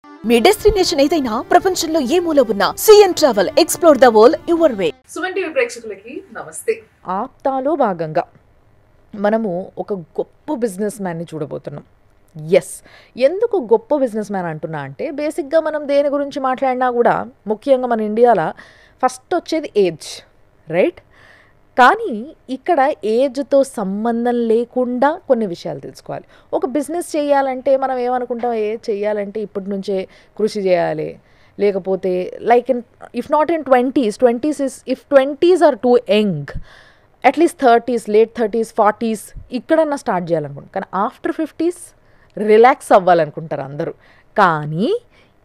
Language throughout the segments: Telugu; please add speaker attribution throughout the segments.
Speaker 1: మీ డెస్టినేషన్ ఏదైనా ప్రపంచంలో ఏ మూల ఉన్నా CN travel explore the world your way.
Speaker 2: Suman TV ప్రేక్షకులకి నమస్తే.
Speaker 3: ఆప్తాలో భాగంగా మనము ఒక గొప్ప బిజినెస్ మ్యాన్ని చూడబోతున్నాం. ఎస్, ఎందుకు గొప్ప బిజినెస్ మ్యాన్ అంటున్నా అంటే బేసిక్గా మనం దేని గురించి మాట్లాడినా కూడా ముఖ్యంగా మన ఇండియాలో ఫస్ట్ వచ్చేది ఏజ్, రైట్? కానీ ఇక్కడ ఏజ్తో సంబంధం లేకుండా కొన్ని విషయాలు తెలుసుకోవాలి. ఒక బిజినెస్ చేయాలంటే మనం ఏమనుకుంటాం, చేయాలంటే ఇప్పటి నుంచే కృషి చేయాలి, లేకపోతే like if not in 20s if 20s are too young, at least 30s, late 30s, 40s ఇక్కడన్నా స్టార్ట్ చేయాలనుకుంటాం. కానీ ఆఫ్టర్ 50s రిలాక్స్ అవ్వాలనుకుంటారు అందరూ. కానీ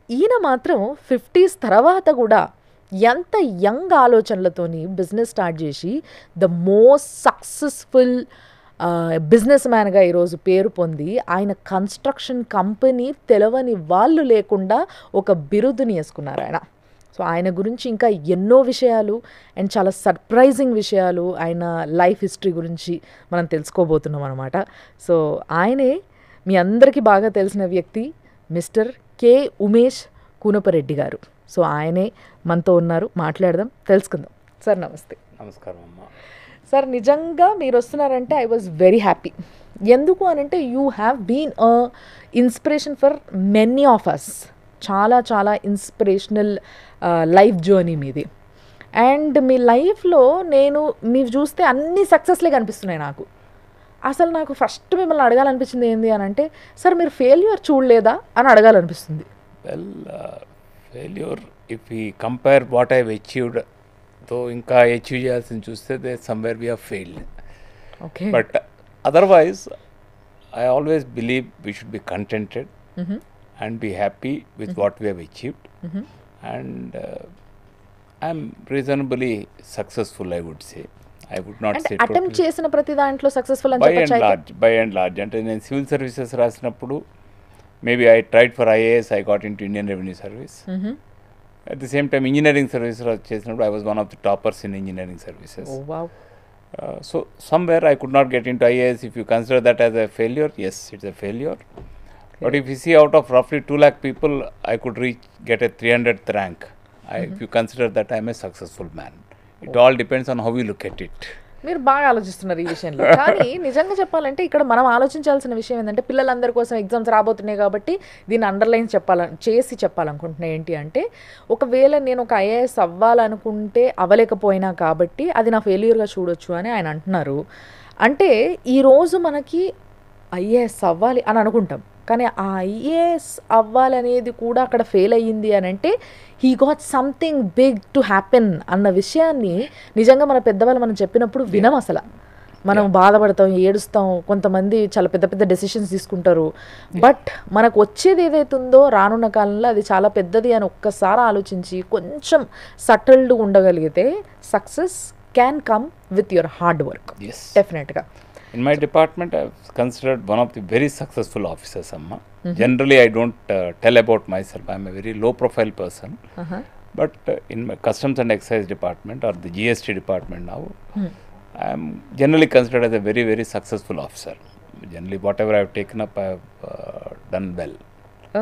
Speaker 3: ఈయన మాత్రం 50s తర్వాత కూడా ఎంత యంగ్ ఆలోచనలతోని బిజినెస్ స్టార్ట్ చేసి ద మోస్ట్ సక్సెస్ఫుల్ బిజినెస్ మ్యాన్గా ఈరోజు పేరు పొంది ఆయన కన్స్ట్రక్షన్ కంపెనీ తెలవని వాళ్ళు లేకుండా ఒక బిరుదుని వేసుకున్నారు ఆయన. సో ఆయన గురించి ఇంకా ఎన్నో విషయాలు అండ్ చాలా సర్ప్రైజింగ్ విషయాలు ఆయన లైఫ్ హిస్టరీ గురించి మనం తెలుసుకోబోతున్నాం అనమాట. సో ఆయనే మీ అందరికీ బాగా తెలిసిన వ్యక్తి మిస్టర్ కె ఉమేష్ కూనపరెడ్డి గారు. సో ఆయనే మనతో ఉన్నారు, మాట్లాడదాం, తెలుసుకుందాం. సార్ నమస్తే.
Speaker 4: నమస్కారం అమ్మ.
Speaker 3: సార్ నిజంగా మీరు వస్తున్నారంటే ఐ వాజ్ వెరీ హ్యాపీ. ఎందుకు అనంటే you have been a inspiration for many of us. చాలా చాలా ఇన్స్పిరేషనల్ లైఫ్ జర్నీ మీది. అండ్ మీ లైఫ్లో నేను మీరు చూస్తే అన్ని సక్సెస్లే కనిపిస్తున్నాయి నాకు. అసలు నాకు ఫస్ట్ మిమ్మల్ని అడగాలనిపించింది ఏంటి అని అంటే, సార్ మీరు ఫెయిల్యూర్ చూడలేదా అని అడగాలనిపిస్తుంది.
Speaker 4: Well, failure if we compare what I achieved తో ఇంకా అచీవ్ చేయాల్సింది చూస్తే they somewhere we have failed.
Speaker 3: Okay,
Speaker 4: but otherwise I always believe we should be contented and be happy with what we have achieved. And I'm reasonably successful, I would say. I would not say
Speaker 3: attempt చేసిన ప్రతి దాంట్లో సక్సెస్ఫుల్ అని చెప్పొచ్చు.
Speaker 4: బై అండ్ లార్జ్ అంటే నేను సివిల్ సర్వీసెస్ రాసినప్పుడు maybe I tried for IAS, I got into Indian revenue service. At the same time engineering service చేసినప్పుడు I was one of the toppers in engineering services. So somewhere I could not get into IAS. If you consider that as a failure, yes, it's a failure. But if you see out of roughly 2 lakh people, I could get a 300th rank. If you consider that, I am a successful man. It all depends on how you look at it.
Speaker 3: మీరు బాగా ఆలోచిస్తున్నారు ఈ విషయంలో. కానీ నిజంగా చెప్పాలంటే ఇక్కడ మనం ఆలోచించాల్సిన విషయం ఏంటంటే, పిల్లలందరి కోసం ఎగ్జామ్స్ రాబోతున్నాయి కాబట్టి దీన్ని అండర్లైన్ చెప్పాలనుకుంటున్నా ఏంటి అంటే, ఒకవేళ నేను ఒక ఐఏఎస్ అవ్వాలనుకుంటే అవ్వలేకపోయినా కాబట్టి అది నా ఫెయిల్యూర్గా చూడొచ్చు అని ఆయన అంటున్నారు. అంటే ఈరోజు మనకి ఐఏఎస్ అవ్వాలి అని అనుకుంటాం, కానీ ఆ ఐఏఎస్ అవ్వాలనేది కూడా అక్కడ ఫెయిల్ అయ్యింది అని అంటే he got something big to happen అన్న విషయాన్ని నిజంగా మన పెద్దవాళ్ళు మనం చెప్పినప్పుడు వినం. అసలు మనం బాధపడతాం, ఏడుస్తాం, కొంతమంది చాలా పెద్ద పెద్ద డెసిషన్స్ తీసుకుంటారు. బట్ మనకు వచ్చేది ఏదైతుందో రానున్న కాలంలో అది చాలా పెద్దది అని ఒక్కసారి ఆలోచించి కొంచెం సటిల్డ్గా ఉండగలిగితే success can come with your hard work. డెఫినెట్గా.
Speaker 4: In my department, I've considered one of the very successful officers, Amma. Generally, I don't tell about myself. I'm a very low-profile person. But in my Customs and Excise department or the GST department now, I am generally considered as a very, very successful officer. Generally, whatever I've taken up, I have done well.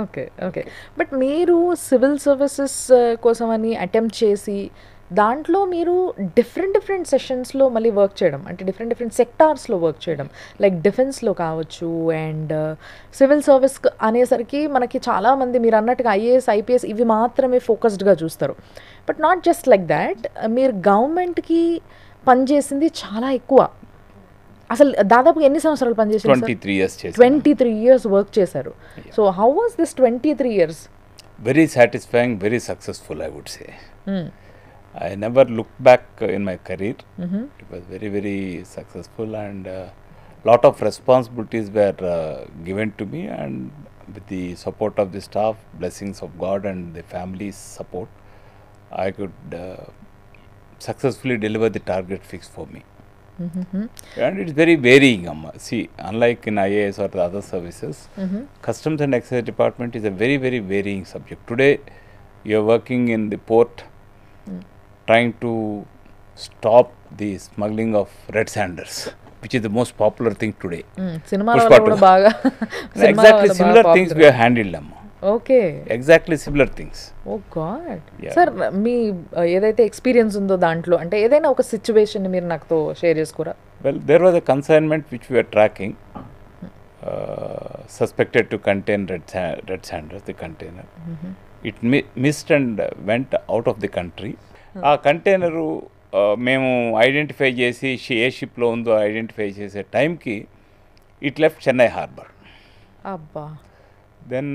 Speaker 3: Okay. But మీరు సివిల్ సర్వీసెస్ కోసమని అటెంప్ట్ చేసి దాంట్లో మీరు డిఫరెంట్ సెషన్స్లో మళ్ళీ వర్క్ చేయడం, అంటే డిఫరెంట్ సెక్టార్స్లో వర్క్ చేయడం, లైక్ డిఫెన్స్లో కావచ్చు అండ్ సివిల్ సర్వీస్ అనేసరికి మనకి చాలామంది మీరు అన్నట్టుగా ఐఏఎస్, ఐపీఎస్ ఇవి మాత్రమే ఫోకస్డ్గా చూస్తారు. But not just like that, మీరు గవర్నమెంట్కి పనిచేసింది చాలా ఎక్కువ. అసలు దాదాపు ఎన్ని సంవత్సరాలు పనిచేసారు?
Speaker 4: 23 years.
Speaker 3: 23 years వర్క్ చేశారు. So how was this 23 years?
Speaker 4: Very satisfying, very successful, I would say. I never looked back in my career. It was very, very successful, and lot of responsibilities were given to me, and with the support of the staff, blessings of God and the family's support, I could successfully deliver the target fixed for me. And it's very varying. See, unlike in IAS or the other services, Customs and Excise Department is a very, very varying subject. Today, you are working in the port, trying to stop the smuggling of red sanders, which is the most popular thing today.
Speaker 3: Cinema Pushpa 2.
Speaker 4: Exactly similar things we have handled.
Speaker 3: Okay.
Speaker 4: Exactly similar things.
Speaker 3: Oh God.
Speaker 4: Yeah.
Speaker 3: Sir మీ ఏదైతే ఎక్స్పీరియన్స్ ఉందో దాంట్లో అంటే ఏదైనా ఒక సిచ్యువేషన్ మీరు నాతో షేర్ చేసుకోరా?
Speaker 4: Well, there was a consignment which we were tracking, suspected to contain red sanders, the container. It missed and went out of the country. ఆ కంటైనరు మేము ఐడెంటిఫై చేసి ఏ షిప్లో ఉందో ఐడెంటిఫై చేసే టైంకి ఇట్ లెఫ్ట్ చెన్నై హార్బర్.
Speaker 3: అబ్బా.
Speaker 4: Then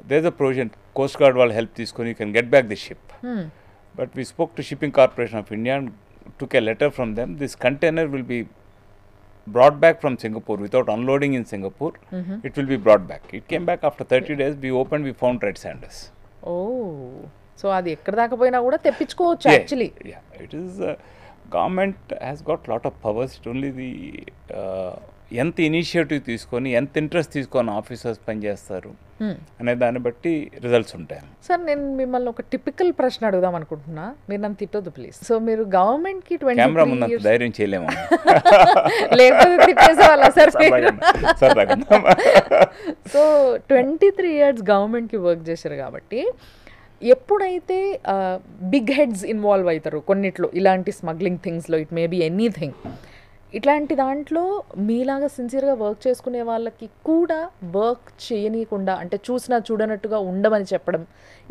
Speaker 4: there is a provision, coast guard వాళ్ళు హెల్ప్ తీసుకొని you can get back the ship. But we spoke to shipping corporation of India and took a letter from them. This container will be brought back from Singapore without unloading in Singapore. It will be brought back. It came back after 30 days. We opened, we found red sanders.
Speaker 3: ఓ, సో అది ఎక్కడ దాకా పోయినా కూడా తెప్పించుకోవచ్చు actually.
Speaker 4: Yeah, it is government has got lot of powers. It only the ఎంత ఇనిషియేటివ్ తీసుకొని ఎంత ఇంట్రెస్ట్ తీసుకొని ఆఫీసర్స్ పనిచేస్తారు అనే దాన్ని బట్టి రిజల్ట్స్ ఉంటాయి.
Speaker 3: సార్ నేను మిమ్మల్ని ఒక టిపికల్ ప్రశ్న అడుగుదాం అనుకుంటున్నా, మీరు నన్ను తిట్టొద్దు ప్లీజ్. సో మీరు గవర్నమెంట్కి
Speaker 4: కెమెరా ముందు ధైర్యం చేయలేము.
Speaker 3: లేకపోతే తిట్టేసే వాళ్ళ సార్. సో 23 years గవర్నమెంట్కి వర్క్ చేశారు కాబట్టి ఎప్పుడైతే బిగ్ హెడ్స్ ఇన్వాల్వ్ అవుతారు కొన్నిట్లో, ఇలాంటి స్మగ్లింగ్ థింగ్స్లో, ఇట్ మే బీ ఎనీథింగ్, ఇట్లాంటి దాంట్లో మీలాగా సిన్సియర్గా వర్క్ చేసుకునే వాళ్ళకి కూడా వర్క్ చేయనీయకుండా అంటే చూసినా చూడనట్టుగా ఉండమని చెప్పడం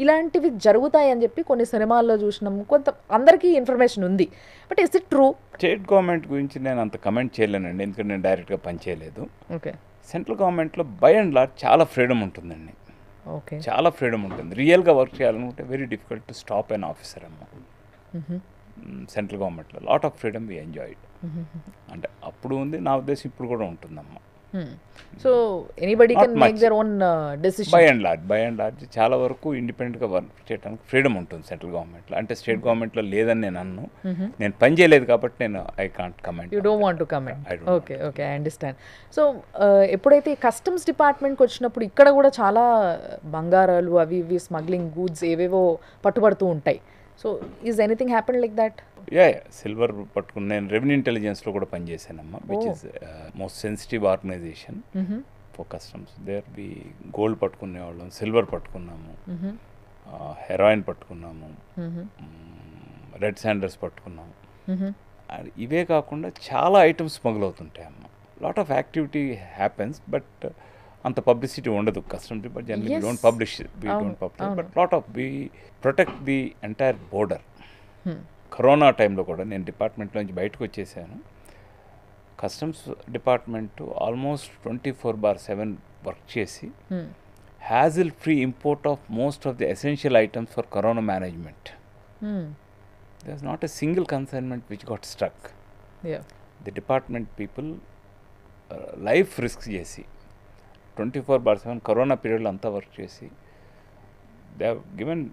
Speaker 3: ఇలాంటివి జరుగుతాయని చెప్పి కొన్ని సినిమాల్లో చూసినాం. కొంత అందరికీ ఇన్ఫర్మేషన్ ఉంది, but is it true?
Speaker 4: State government గురించి నేను అంత కమెంట్ చేయలేనండి, ఎందుకంటే నేను డైరెక్ట్గా పనిచేయలేదు.
Speaker 3: ఓకే.
Speaker 4: సెంట్రల్ గవర్నమెంట్లో బై అండ్ లార్జ్ చాలా ఫ్రీడమ్ ఉంటుందండి.
Speaker 3: ఓకే.
Speaker 4: చాలా ఫ్రీడమ్ ఉంటుంది. రియల్గా వర్క్ చేయాలనుకుంటే very difficult to stop an officer అమ్మ. సెంట్రల్ గవర్నమెంట్లో lot of freedom we enjoyed. అంటే అప్పుడు ఉంది, నా ఉద్దేశం ఇప్పుడు కూడా ఉంటుందమ్మా.
Speaker 3: So anybody can make their own decision.
Speaker 4: By and large చాలా వరకు ఇండిపెండెంట్గా వర్క్ చేయడానికి ఫ్రీడమ్ ఉంటుంది సెంట్రల్ గవర్నమెంట్లో. అంటే స్టేట్ గవర్నమెంట్లో లేదని నేను అన్ను, నేను పని చేయలేదు కాబట్టి నేను I can't comment.
Speaker 3: You don't want to comment. Okay, okay, I understand. So ఎప్పుడైతే కస్టమ్స్ డిపార్ట్మెంట్కి వచ్చినప్పుడు ఇక్కడ కూడా చాలా బంగారాలు అవి ఇవి స్మగ్లింగ్ గూడ్స్ ఏవేవో పట్టుబడుతూ ఉంటాయి. So is anything happen like that?
Speaker 4: Yeah, silver పట్టుకుని నేను రెవెన్యూ ఇంటెలిజెన్స్లో కూడా పనిచేశానమ్మా, which is most sensitive organisation for customs. There be gold పట్టుకునేవాళ్ళం, సిల్వర్ పట్టుకున్నాము, హెరాయిన్ పట్టుకున్నాము, రెడ్ శాండర్స్ పట్టుకున్నాము. ఇవే కాకుండా చాలా ఐటమ్స్ స్మగుల్ అవుతుంటాయి అమ్మ. Lot of activity happens, but అంత పబ్లిసిటీ ఉండదు. Customs department generally we don't publish, but lot of we protect the entire border. Corona టైంలో కూడా నేను డిపార్ట్మెంట్లోంచి బయటకు వచ్చేసాను. కస్టమ్స్ డిపార్ట్మెంట్ ఆల్మోస్ట్ 24/7 వర్క్ చేసి hassle free import of most of the essential items for corona management. There is not a single consignment which got struck. The department people life risk చేసి 24/7 కరోనా పీరియడ్లో అంతా వర్క్ చేసి they have given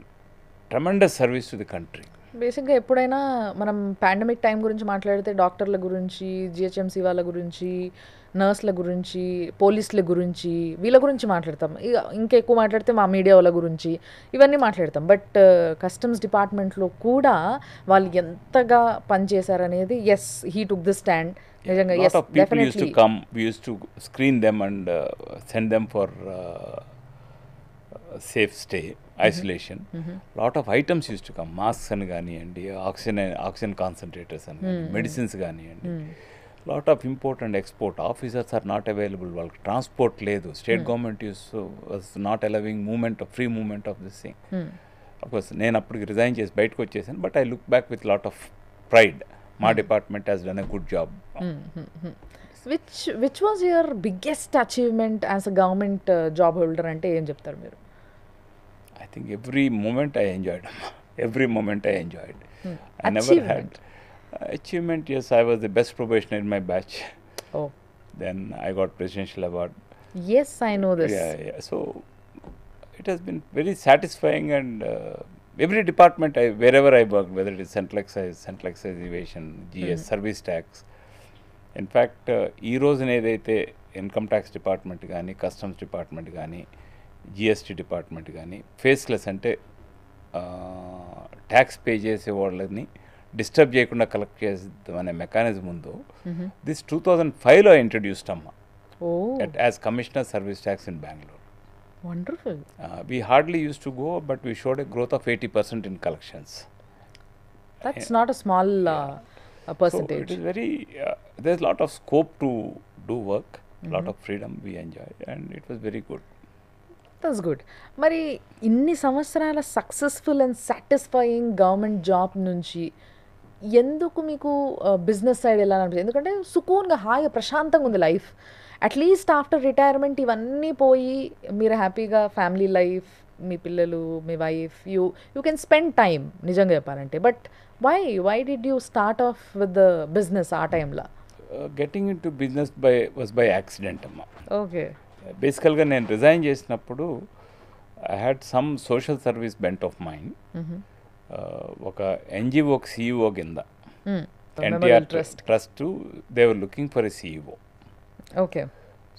Speaker 4: tremendous service to the country.
Speaker 3: బేసిక్గా ఎప్పుడైనా మనం పాండమిక్ టైం గురించి మాట్లాడితే డాక్టర్ల గురించి, జిహెచ్ఎంసీ వాళ్ళ గురించి, నర్స్ల గురించి, పోలీసుల గురించి, వీళ్ళ గురించి మాట్లాడతాం. ఇక ఇంకెక్కువ మాట్లాడితే మా మీడియా వాళ్ళ గురించి ఇవన్నీ మాట్లాడతాం. బట్ కస్టమ్స్ డిపార్ట్మెంట్లో కూడా వాళ్ళు ఎంతగా పనిచేశారనేది, as he took the stand. నిజంగా
Speaker 4: lot of people used to come, we used to screen them and send them for safe stay, isolation. Lot of items used to come, masks అని కానివ్వండి, ఆక్సిజన్ కాన్సన్ట్రేటర్స్ అని కానీ, మెడిసిన్స్ కానివ్వండి. Lot of import and export. Officers are not available, వాళ్ళకి ట్రాన్స్పోర్ట్ లేదు. State government was not allowing movement, free movement of this thing. Of course నేను అప్పటికి రిజైన్ చేసి బయటకు వచ్చేసాను, but I look back with lot of pride. మా department has done a good job.
Speaker 3: Which was your biggest achievement as a government job holder అంటే ఏం చెప్తారు మీరు?
Speaker 4: I think every moment I enjoyed. Every moment I enjoyed. I never had achievement. Yes, I was the best probationer in my batch.
Speaker 3: Oh.
Speaker 4: Then I got presidential award.
Speaker 3: Yes, I know this.
Speaker 4: Yeah. So it has been very satisfying, and every department wherever I worked, whether it is central excise evasion, GS, service tax. In fact, ee రోజున ఏదైతే ఇన్కమ్ ట్యాక్స్ డిపార్ట్మెంట్ కానీ, కస్టమ్స్ డిపార్ట్మెంట్ కానీ, జిఎస్టీ డిపార్ట్మెంట్ కానీ ఫేస్లెస్ అంటే ట్యాక్స్ పే చేసే వాళ్ళని డిస్టర్బ్ చేయకుండా కలెక్ట్ చేద్దాం అనే మెకానిజం ఉందో, దిస్ 2005లో ఇంట్రడ్యూస్డ్ అమ్మ as commissioner service tax in Bengaluru.
Speaker 3: Wonderful.
Speaker 4: We hardly used to go, but we showed a growth of 80% in collections.
Speaker 3: That's not a small
Speaker 4: So it
Speaker 3: percentage.
Speaker 4: is very, there's a lot of scope to do work, a lot of freedom we enjoy, and it was very good.
Speaker 3: That's good. మరి ఇన్ని సంవత్సరాల successful and satisfying government job నుంచి ఎందుకు మీకు బిజినెస్ సైడ్ వెళ్ళాలనిపించింది? ఎందుకంటే సుకూన్గా హాయిగా ప్రశాంతంగా ఉంది లైఫ్. అట్లీస్ట్ ఆఫ్టర్ రిటైర్మెంట్ ఇవన్నీ పోయి మీరు హ్యాపీగా ఫ్యామిలీ లైఫ్, మీ పిల్లలు, మీ wife, you can spend time నిజంగా చెప్పాలంటే. But why did you start off with the business ఆ టైంలో?
Speaker 4: Getting into business was by accident, amma.
Speaker 3: Okay.
Speaker 4: బేసికల్గా నేను రిజైన్ చేసినప్పుడు I had some social service bent of mind. ఒక ఎన్జిఓకి సిఇఓ కింద NTR trust they were looking for a CEO.
Speaker 3: Okay.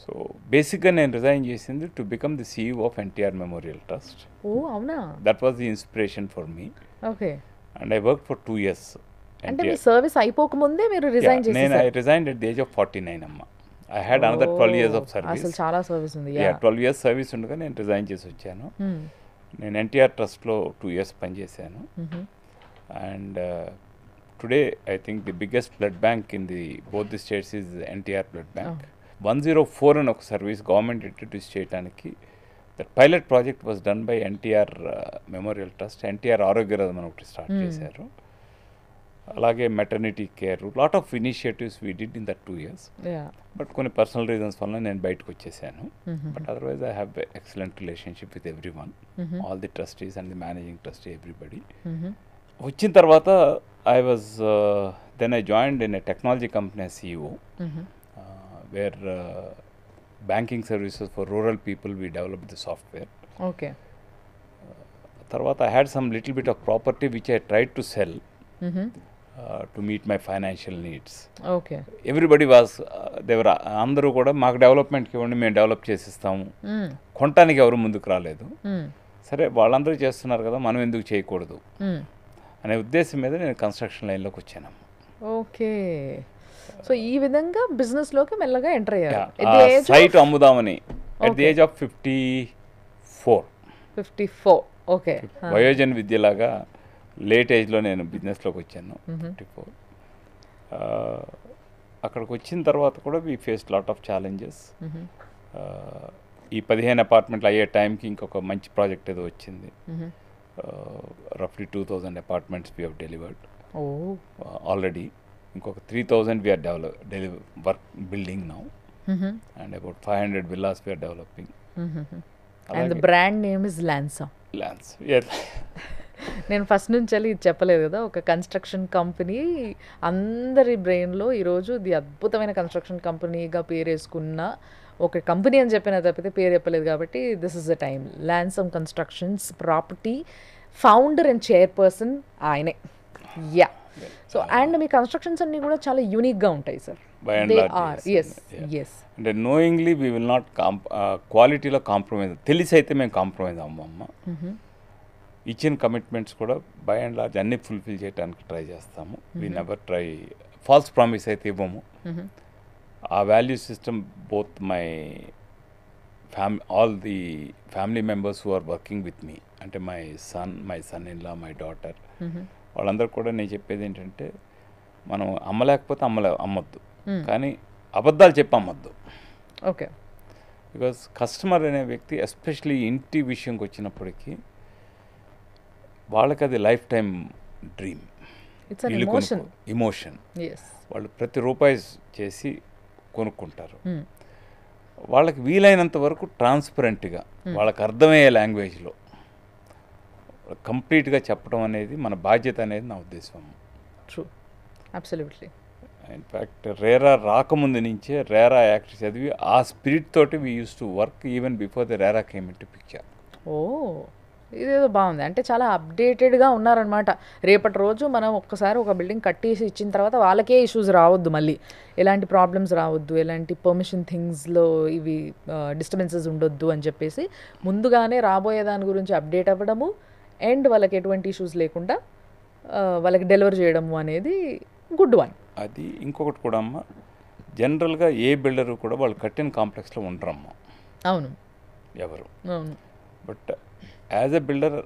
Speaker 4: So బేసిక్గా నేను రిజైన్ చేసింది to become the CEO of NTR memorial trust.
Speaker 3: ఓ అవునా?
Speaker 4: That was the inspiration for me.
Speaker 3: Okay.
Speaker 4: And I work for 2 years.
Speaker 3: అంటే మీ సర్వీస్ అయిపోకముందే మీరు రిజైన్
Speaker 4: నేను
Speaker 3: చేసేసారు?
Speaker 4: I resigned at the age of 49 అమ్మ. I had another 12 years of service.
Speaker 3: అసలు చాలా సర్వీస్ ఉంది.
Speaker 4: 12 years సర్వీస్ ఉండగా నేను రిజైన్ చేసి వచ్చాను. నేను ఎన్టీఆర్ ట్రస్ట్లో 2 years పనిచేశాను. And today I think the biggest blood bank in the both the states is NTR blood bank. 104 అని ఒక సర్వీస్ గవర్నమెంట్ ఇంట్రడ్యూస్ చేయడానికి that pilot project was done by NTR memorial trust. NTR Arogyaratham అని ఒకటి స్టార్ట్ చేశారు. అలాగే maternity care, lot of initiatives we did in that 2 years. But కొన్ని పర్సనల్ రీజన్స్ వల్ల నేను బయటకు వచ్చేసాను. But otherwise I have excellent relationship with everyone, all the trustees and the managing trustee, everybody. వచ్చిన తర్వాత then I joined in a technology company as CEO, where banking services for rural people we developed the software.
Speaker 3: Okay.
Speaker 4: తర్వాత I had some little bit of property which I tried to sell to meet my financial needs.
Speaker 3: Okay.
Speaker 4: Everybody was అందరూ కూడా మాకు డెవలప్మెంట్కి ఇవ్వండి, మేము డెవలప్ చేసిస్తాము, కొనటానికి ఎవరు ముందుకు రాలేదు. సరే వాళ్ళందరూ చేస్తున్నారు కదా, మనం ఎందుకు చేయకూడదు అనే ఉద్దేశం మీద నేను కన్స్ట్రక్షన్ లైన్లోకి వచ్చాను.
Speaker 3: ఓకే. సో ఈ విధంగా బిజినెస్లోకి మెల్లగా ఎంటర్ అయ్యారు.
Speaker 4: సైట్ అమ్ముదామని at the age of 54.
Speaker 3: Okay.
Speaker 4: వయోజన విద్యలాగా లేట్ ఏజ్లో నేను బిజినెస్లోకి వచ్చాను. 54. అక్కడికి వచ్చిన తర్వాత కూడా we face lot of challenges. ఈ 15 అపార్ట్మెంట్లు అయ్యే టైంకి ఇంకొక మంచి ప్రాజెక్ట్ ఏదో వచ్చింది. రఫ్లీ 2000 apartments we have delivered already. ఇంకొక 3000 we are building now, and about 500 villas we are developing.
Speaker 3: And the brand name is Lansom.
Speaker 4: Yes.
Speaker 3: నేను ఫస్ట్ నుంచి ఇది చెప్పలేదు కదా, ఒక కన్స్ట్రక్షన్ కంపెనీ అందరి బ్రెయిన్లో ఈరోజు ఇది అద్భుతమైన కన్స్ట్రక్షన్ కంపెనీగా పేరేసుకున్న ఒక కంపెనీ అని చెప్పిన తప్పితే పేరు చెప్పలేదు. కాబట్టి this is the time. Lansum constructions property founder and chairperson ఆయనే. యా. సో అండ్ మీ కన్స్ట్రక్షన్స్ అన్నీ కూడా చాలా యూనిక్గా ఉంటాయి సార్. They are. ఎస్.
Speaker 4: అంటే నోయింగ్లీ వీ విల్ నాట్ క్వాలిటీలో కాంప్రమైజ్. తెలిసి అయితే మేము కాంప్రమైజ్ అమ్మమ్మ. ఇచ్చిన కమిట్మెంట్స్ కూడా బై అండ్ లార్జ్ అన్ని ఫుల్ఫిల్ చేయడానికి ట్రై చేస్తాము. We never try false promise అయితే ఇవ్వము. ఆ value system both all the family members who are working with me, అంటే my son in law, my daughter, వాళ్ళందరూ కూడా నేను చెప్పేది ఏంటంటే మనం అమ్మలేకపోతే అమ్మొద్దు, కానీ అబద్ధాలు చెప్పి అమ్మొద్దు.
Speaker 3: ఓకే.
Speaker 4: బికాస్ కస్టమర్ అనే వ్యక్తి ఎస్పెషలీ ఇంటి విషయంకి వచ్చినప్పటికీ వాళ్ళకి అది లైఫ్ టైం డ్రీమ్, ఇమోషన్. వాళ్ళు ప్రతి రూపాయి చేసి కొనుక్కుంటారు. వాళ్ళకి వీలైనంత వరకు ట్రాన్స్పరెంట్గా వాళ్ళకి అర్థమయ్యే లాంగ్వేజ్లో కంప్లీట్గా చెప్పడం అనేది మన బాధ్యత అనేది నా ఉద్దేశం.
Speaker 3: True, absolutely.
Speaker 4: ఇన్ఫ్యాక్ట్ రేరా రాకముందు నుంచే రేరా యాక్ట్ చదివి ఆ స్పిరిట్ తోటి we use to work even before the RERA came in to picture.
Speaker 3: ఓ, ఇదేదో బాగుంది. అంటే చాలా అప్డేటెడ్గా ఉన్నారనమాట. రేపటి రోజు మనం ఒక్కసారి ఒక బిల్డింగ్ కట్టేసి ఇచ్చిన తర్వాత వాళ్ళకే ఇష్యూస్ రావద్దు, మళ్ళీ ఎలాంటి ప్రాబ్లమ్స్ రావద్దు, ఎలాంటి పర్మిషన్ థింగ్స్లో ఇవి డిస్టర్బెన్సెస్ ఉండొద్దు అని చెప్పేసి ముందుగానే రాబోయే దాని గురించి అప్డేట్ అవ్వడము అండ్ వాళ్ళకి ఎటువంటి ఇష్యూస్ లేకుండా వాళ్ళకి డెలివర్ చేయడము అనేది గుడ్ వన్.
Speaker 4: అది ఇంకొకటి కూడా అమ్మ, జనరల్గా ఏ బిల్డరు కూడా వాళ్ళు కట్టిన కాంప్లెక్స్లో ఉండరమ్మా.
Speaker 3: అవును.
Speaker 4: ఎవరు.
Speaker 3: అవును.
Speaker 4: బట్ యాజ్ ఎ బిల్డర్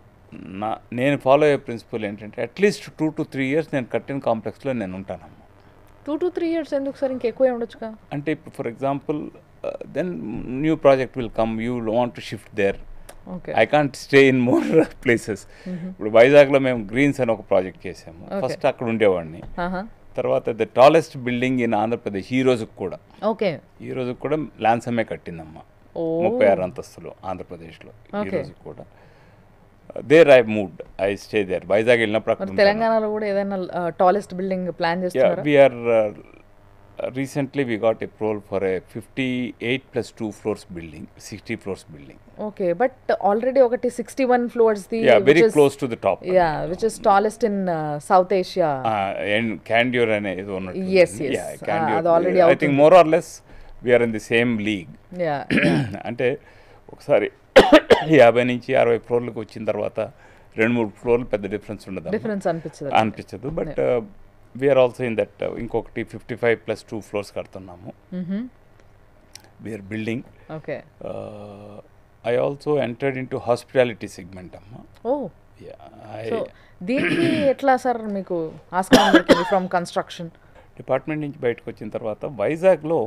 Speaker 4: నేను ఫాలో అయ్యే ప్రిన్సిపల్ ఏంటంటే అట్లీస్ట్ 2 to 3 years నేను కట్టిన కాంప్లెక్స్లో నేను ఉంటానమ్మా.
Speaker 3: 2 to 3 years ఎందుకు సార్? ఇంకెక్కువే ఉండొచ్చుగా.
Speaker 4: అంటే ఇప్పుడు for example then new project will come, you want to shift there,
Speaker 3: okay.
Speaker 4: I can't stay in more places. ఇప్పుడు వైజాగ్లో మేము గ్రీన్స్ అని ఒక ప్రాజెక్ట్ చేసాము. ఫస్ట్ అక్కడ ఉండేవాడిని. తర్వాత the tallest building in Andhra Pradesh ఈ రోజుకి కూడా,
Speaker 3: ఓకే,
Speaker 4: ఈ రోజుకి కూడా ల్యాన్సమే కట్టిందమ్మా. 36 అంతస్తులు ఆంధ్రప్రదేశ్లో ఈ రోజుకి కూడా. There I moved, I stay there. Vizag వెళ్ళినప్పుడు అక్కడ.
Speaker 3: తెలంగాణలో కూడా ఏదైనా టాలెస్ట్ బిల్డింగ్ ప్లాన్ చేస్తున్నారా?
Speaker 4: We are recently we got approval for a 58 plus 2 floors building, 60 floors building.
Speaker 3: Okay, but already ఒకటి 61 floors the,
Speaker 4: very close to the top.
Speaker 3: Which is tallest in South Asia.
Speaker 4: And Candur ane idu onnattu.
Speaker 3: Yes.
Speaker 4: Candur.
Speaker 3: అది already
Speaker 4: I think more or less we are in the same league. అంటే ఒకసారి 50 నుంచి 60 ఫ్లోర్లకు వచ్చిన తర్వాత 2-3 ఫ్లోర్లు పెద్ద డిఫరెన్స్ అనిపించదు. But we are also in that. ఇంకొకటి 55 plus 2 floors కడుతున్నాము. We are building.
Speaker 3: Okay.
Speaker 4: I also entered in to hospitality segment అమ్మా.
Speaker 3: సో దీనికి ఎట్లా సార్ మీకు ఆస్కారం దొరికింది ఫ్రమ్ కన్స్ట్రక్షన్
Speaker 4: డిపార్ట్మెంట్ నుంచి బయటకు వచ్చిన తర్వాత వైజాగ్లో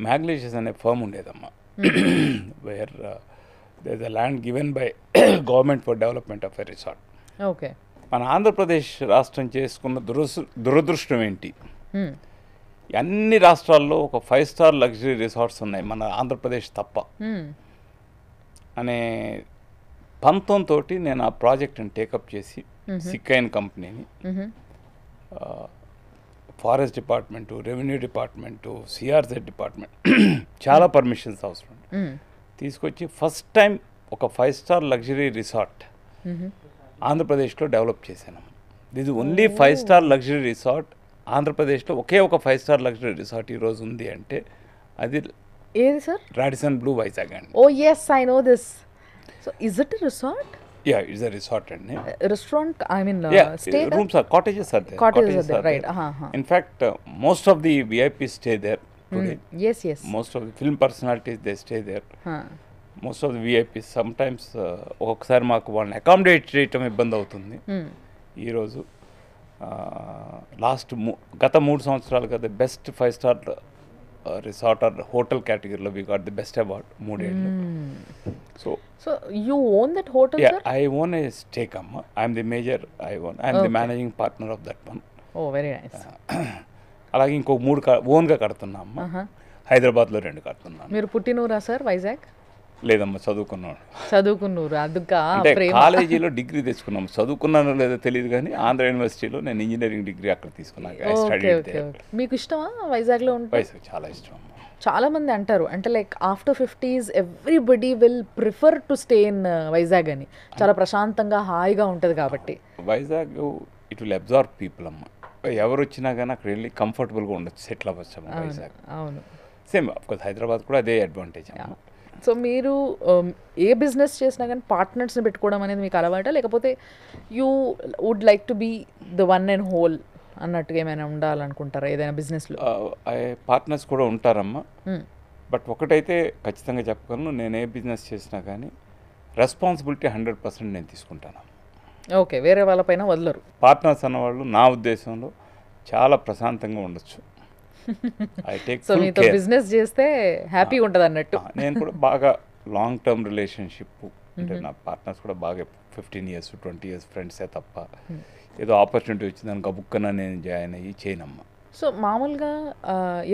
Speaker 4: మ్యాగ్లేషియస్ అనే ఫర్మ్ ఉండేదమ్మా. Where there is a land given by government for development of a resort.
Speaker 3: Okay.
Speaker 4: మన ఆంధ్రప్రదేశ్ రాష్ట్రం చేసుకున్న దురదృష్టం ఏంటి, అన్ని రాష్ట్రాల్లో ఒక 5-star లగ్జరీ రిసార్ట్స్ ఉన్నాయి, మన ఆంధ్రప్రదేశ్ తప్ప అనే పంతంతో నేను ఆ ప్రాజెక్ట్ని టేకప్ చేసి సిక్కైన్ కంపెనీని, forest department, revenue department, CRZ department చాలా పర్మిషన్స్ అవసరం తీసుకొచ్చి ఫస్ట్ టైం ఒక 5-star లగ్జరీ రిసార్ట్ ఆంధ్రప్రదేశ్లో డెవలప్ చేశాను. This only 5-star luxury resort ఆంధ్రప్రదేశ్లో. ఒకే ఒక 5-star లగ్జరీ రిసార్ట్ ఈరోజు ఉంది అంటే అది
Speaker 3: ఏది సార్?
Speaker 4: రాడిసన్ బ్లూ వైజాగ్ అండి.
Speaker 3: Oh yes, I know this. So is it a resort?
Speaker 4: Yeah, it's a resort అండి.
Speaker 3: Restaurant, I mean stay
Speaker 4: rooms or cottages are there.
Speaker 3: Cottages are there, right.
Speaker 4: In fact, most of the VIPs stay there today.
Speaker 3: Yes.
Speaker 4: Most of the film personalities, they stay there. Most of the VIPs sometimes ఒక్కొక్కసారి మాకు వాళ్ళని అకామిడేట్ చేయటం ఇబ్బంది అవుతుంది. ఈరోజు గత 3 సంవత్సరాలుగా the best 5-star resort or hotel కేటగిరీలో we got the best award 3 ఏళ్ళు.
Speaker 3: So you own that hotel?
Speaker 4: I own a stake అమ్మ. I'm the major, I'm the managing partner of that one.
Speaker 3: Oh very nice.
Speaker 4: అలాగే ఇంకో 3 ఓన్గా కడుతున్నా అమ్మ. హైదరాబాద్లో 2 కడుతున్నాను.
Speaker 3: మీరు పుట్టినూరా సార్ వైజాగ్?
Speaker 4: లేదమ్మా, చదువుకున్నాను.
Speaker 3: అందుకా
Speaker 4: కాలేజీలో డిగ్రీ తెచ్చుకున్నాం. చదువుకున్నానో లేదో తెలియదు కానీ ఆంధ్ర యూనివర్సిటీలో నేను ఇంజనీరింగ్ డిగ్రీ అక్కడ తీసుకున్నాను.
Speaker 3: మీకు ఇష్టమా వైజాగ్లో ఉంటే?
Speaker 4: వైజాగ్ చాలా ఇష్టం.
Speaker 3: చాలా మంది అంటారు అంటే like after 50s everybody will prefer to stay in Vizag అని. చాలా ప్రశాంతంగా హాయిగా ఉంటుంది కాబట్టి.
Speaker 4: Vizag it will absorb people అమ్మ. ఎవరు వచ్చినా కానీ అక్కడ వెళ్ళి కంఫర్టబుల్గా ఉండొచ్చు, సెటిల్ అవ్వచ్చు వైజాగ్.
Speaker 3: అవును,
Speaker 4: సేమ్ అఫ్కోర్స్ హైదరాబాద్ కూడా అదే అడ్వాంటేజ్.
Speaker 3: సో మీరు ఏ బిజినెస్ చేసినా కానీ పార్ట్నర్స్ని పెట్టుకోవడం అనేది మీకు అలవాటా, లేకపోతే you would like to be the one and whole అన్నట్టుగా ఏమైనా ఉండాలనుకుంటారా ఏదైనా బిజినెస్లో?
Speaker 4: పార్ట్నర్స్ కూడా ఉంటారమ్మా. బట్ ఒకటైతే ఖచ్చితంగా చెప్పగలను, నేను ఏ బిజినెస్ చేసినా కానీ రెస్పాన్సిబిలిటీ 100% నేను తీసుకుంటాను.
Speaker 3: ఓకే, వేరే వాళ్ళపైన వదలరు.
Speaker 4: పార్ట్నర్స్ అన్నవాళ్ళు నా ఉద్దేశంలో చాలా ప్రశాంతంగా ఉండొచ్చు.
Speaker 3: సో మీతో బిజినెస్ చేస్తే హ్యాపీగా ఉంటుంది అన్నట్టు.
Speaker 4: నేను కూడా బాగా లాంగ్ టర్మ్ రిలేషన్షిప్ అంటే నా పార్ట్నర్స్ కూడా బాగా 15 years 20 years ఫ్రెండ్సే తప్ప ఏదో ఆపర్చునిటీ వచ్చిందని గబుక్కన నేను జాయిన్ అయ్యి చేయనమ్మా.
Speaker 3: సో మామూలుగా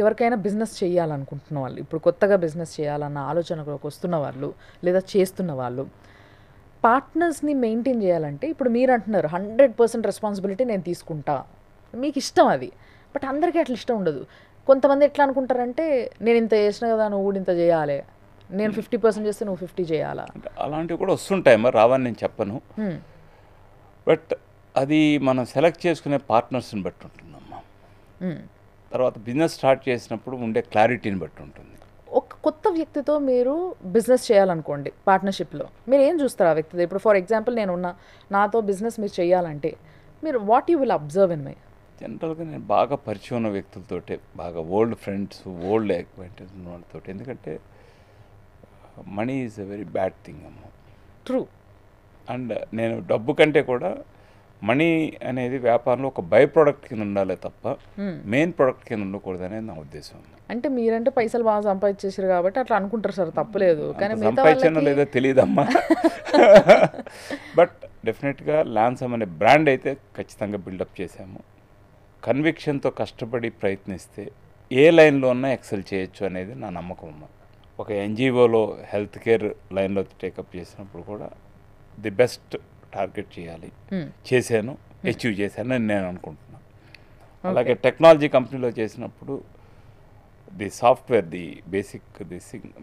Speaker 3: ఎవరికైనా బిజినెస్ చేయాలనుకుంటున్న వాళ్ళు, ఇప్పుడు కొత్తగా బిజినెస్ చేయాలన్న ఆలోచనలోకి వస్తున్న వాళ్ళు లేదా చేస్తున్న వాళ్ళు పార్ట్నర్స్ని మెయింటైన్ చేయాలంటే, ఇప్పుడు మీరు అంటున్నారు 100% రెస్పాన్సిబిలిటీ నేను తీసుకుంటా, మీకు ఇష్టం అది. బట్ అందరికీ అట్లా ఇష్టం ఉండదు. కొంతమంది ఎట్లా అనుకుంటారంటే నేను ఇంత చేసిన కదా నువ్వు కూడా ఇంత చేయాలి, నేను 50% చేస్తే నువ్వు 50 చేయాలా.
Speaker 4: అలాంటివి కూడా వస్తుంటాయమ్మా, రావని నేను చెప్పను. బట్ అది మనం సెలెక్ట్ చేసుకునే పార్ట్నర్స్ని బట్టి ఉంటుందమ్మా. తర్వాత బిజినెస్ స్టార్ట్ చేసినప్పుడు ఉండే క్లారిటీని బట్టి ఉంటుంది.
Speaker 3: ఒక కొత్త వ్యక్తితో మీరు బిజినెస్ చేయాలనుకోండి పార్ట్నర్షిప్లో, మీరు ఏం చూస్తారు ఆ వ్యక్తితో? ఇప్పుడు ఫర్ ఎగ్జాంపుల్ నేనున్నా, నాతో బిజినెస్ మీరు చేయాలంటే మీరు what you will observe in my?
Speaker 4: జనరల్గా నేను బాగా పరిచయం ఉన్న వ్యక్తులతోటే, బాగా ఓల్డ్ ఫ్రెండ్స్, ఓల్డ్ అక్వైంటెన్స్ ఉన్న వాళ్ళతో. ఎందుకంటే money is a very bad thing అమ్మ.
Speaker 3: ట్రూ.
Speaker 4: అండ్ నేను డబ్బు కంటే కూడా మనీ అనేది వ్యాపారంలో ఒక బై ప్రోడక్ట్ కింద ఉండాలి తప్ప మెయిన్ ప్రోడక్ట్ కింద ఉండకూడదు అనేది నా ఉద్దేశం.
Speaker 3: అంటే మీరంటే పైసలు బాగా సంపాదించేసారు కాబట్టి అట్లా అనుకుంటారు సార్, తప్పలేదు. కానీ
Speaker 4: సంపాదించానో లేదో తెలియదమ్మా. బట్ డెఫినెట్గా ల్యాన్సమ్ అనే బ్రాండ్ అయితే ఖచ్చితంగా బిల్డప్ చేశాము. కన్విక్షన్తో కష్టపడి ప్రయత్నిస్తే ఏ లైన్లో ఉన్నా ఎక్సెల్ చేయొచ్చు అనేది నా నమ్మకం అమ్మ. ఒక ఎన్జిఓలో హెల్త్ కేర్ లైన్లో టేకప్ చేసినప్పుడు కూడా ది బెస్ట్ టార్గెట్ చేయాలి, చేశాను, అచీవ్ చేశాను అని నేను అనుకుంటున్నాను. అలాగే టెక్నాలజీ కంపెనీలో చేసినప్పుడు ది సాఫ్ట్వేర్, ది బేసిక్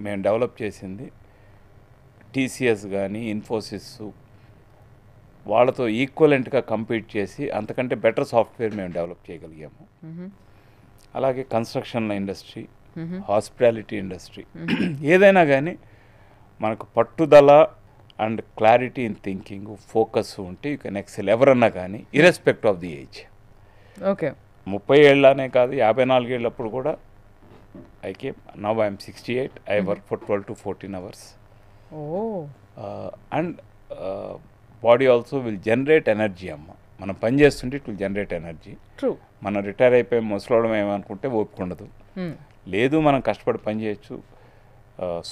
Speaker 4: మేము డెవలప్ చేసింది టీసీఎస్ కానీ ఇన్ఫోసిస్ వాళ్ళతో ఈక్వలెంట్గా కంపీట్ చేసి అంతకంటే బెటర్ సాఫ్ట్వేర్ మేము డెవలప్ చేయగలిగాము. అలాగే కన్స్ట్రక్షన్ ఇండస్ట్రీ, హాస్పిటాలిటీ ఇండస్ట్రీ, ఏదైనా కానీ మనకు పట్టుదల and clarity in thinking, focus ఉంటే యూ కెన్ ఎక్సెల్ ఎవరన్నా కానీ ఇర్రెస్పెక్ట్ ఆఫ్ ది ఏజ్.
Speaker 3: ఓకే.
Speaker 4: 30 ఏళ్ళనే కాదు, 54 ఏళ్ళప్పుడు కూడా I came. Now I'm 68. I work for 12 to 14 hours. And body also will generate energy అమ్మ. మనం పని చేస్తుంటే it will generate energy.
Speaker 3: True.
Speaker 4: మనం రిటైర్ అయిపోయి ముసలోవడం ఏమనుకుంటే ఓపిక ఉండదు. లేదు, మనం కష్టపడి పని చేయొచ్చు.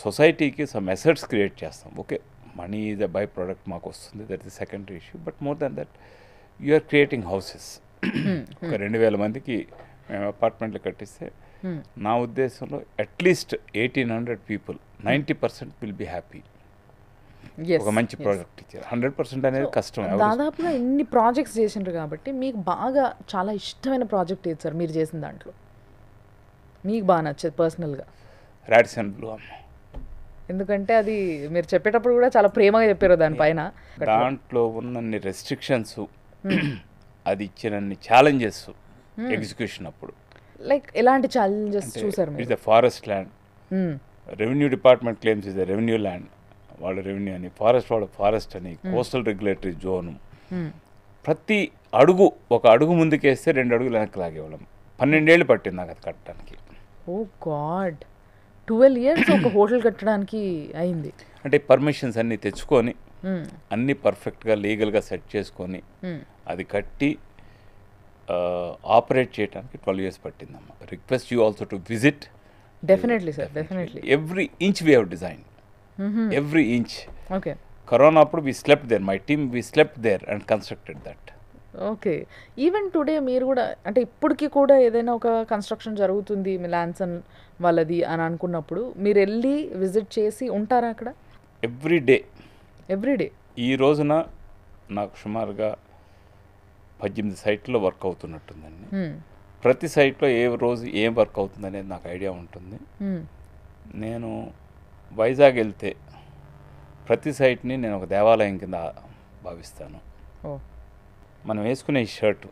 Speaker 4: సొసైటీకి సమ్ అసెట్స్ క్రియేట్ చేస్తాం. Okay, money is a by product మాకు వస్తుంది, that is secondary issue. But more than that you are creating houses. ఒక 2000 మందికి మేము అపార్ట్మెంట్లు కట్టిస్తే నా ఉద్దేశంలో at least 1800 people, 90% will be happy. ఒక మంచి ప్రాజెక్ట్ ఇచ్చారు. 100% అనేది కష్టం.
Speaker 3: దాదాపుగా ఇన్ని ప్రాజెక్ట్స్ చేసిండ్రు కాబట్టి మీకు బాగా చాలా ఇష్టమైన ప్రాజెక్ట్ ఏది సార్ మీరు చేసిన దాంట్లో? మీకు బాగా నచ్చేది పర్సనల్గా?
Speaker 4: రాడిసన్ బ్లూ అమ్మ.
Speaker 3: ఎందుకంటే అది మీరు చెప్పేటప్పుడు కూడా చాలా ప్రేమగా చెప్పారు దానిపైన.
Speaker 4: దాంట్లో ఉన్నన్ని రెస్ట్రిక్షన్స్, అది ఇచ్చినన్ని ఛాలెంజెస్ ఎగ్జిక్యూషన్ అప్పుడు.
Speaker 3: లైక్ ఎలాంటి ఛాలెంజెస్ చూసారు మీరు?
Speaker 4: It's a forest land. Revenue department claims is a revenue land, వాళ్ళ రెవెన్యూ అని, ఫారెస్ట్ వాళ్ళ ఫారెస్ట్ అని, కోస్టల్ రెగ్యులేటరీ జోను. ప్రతి అడుగు, ఒక అడుగు ముందుకేస్తే 2 అడుగులు వెనక్కి లాగేవాళ్ళం. 12 ఏళ్ళు పట్టింది నాకు అది కట్టడానికి.
Speaker 3: ఓ గాడ్, 12 years ఒక హోటల్ కట్టడానికి అయింది.
Speaker 4: అంటే పర్మిషన్స్ అన్నీ తెచ్చుకొని అన్నీ పర్ఫెక్ట్గా లీగల్గా సెట్ చేసుకొని అది కట్టి ఆపరేట్ చేయడానికి 12 years పట్టిందమ్మా. Request you also to visit.
Speaker 3: Definitely sir, definitely.
Speaker 4: Every inch we have design, every inch.
Speaker 3: Okay.
Speaker 4: Corona అప్పుడు we slept there, my team we slept there and constructed that.
Speaker 3: Okay. Even today మీరు కూడా, అంటే ఇప్పటికీ కూడా ఏదైనా ఒక కన్స్ట్రక్షన్ జరుగుతుంది మీ ల్యాన్సన్ వాళ్ళది అని అనుకున్నప్పుడు మీరు వెళ్ళి విజిట్ చేసి ఉంటారా అక్కడ?
Speaker 4: Every day. ఈ రోజున నాకు సుమారుగా 18 సైట్లో వర్క్ అవుతున్నట్టుందండి. ప్రతి సైట్లో ఏ రోజు ఏం వర్క్ అవుతుంది అనేది నాకు ఐడియా ఉంటుంది. నేను వైజాగ్ వెళ్తే ప్రతి సైట్ని నేను ఒక దేవాలయం కింద భావిస్తాను. మనం వేసుకునే ఈ షర్టు,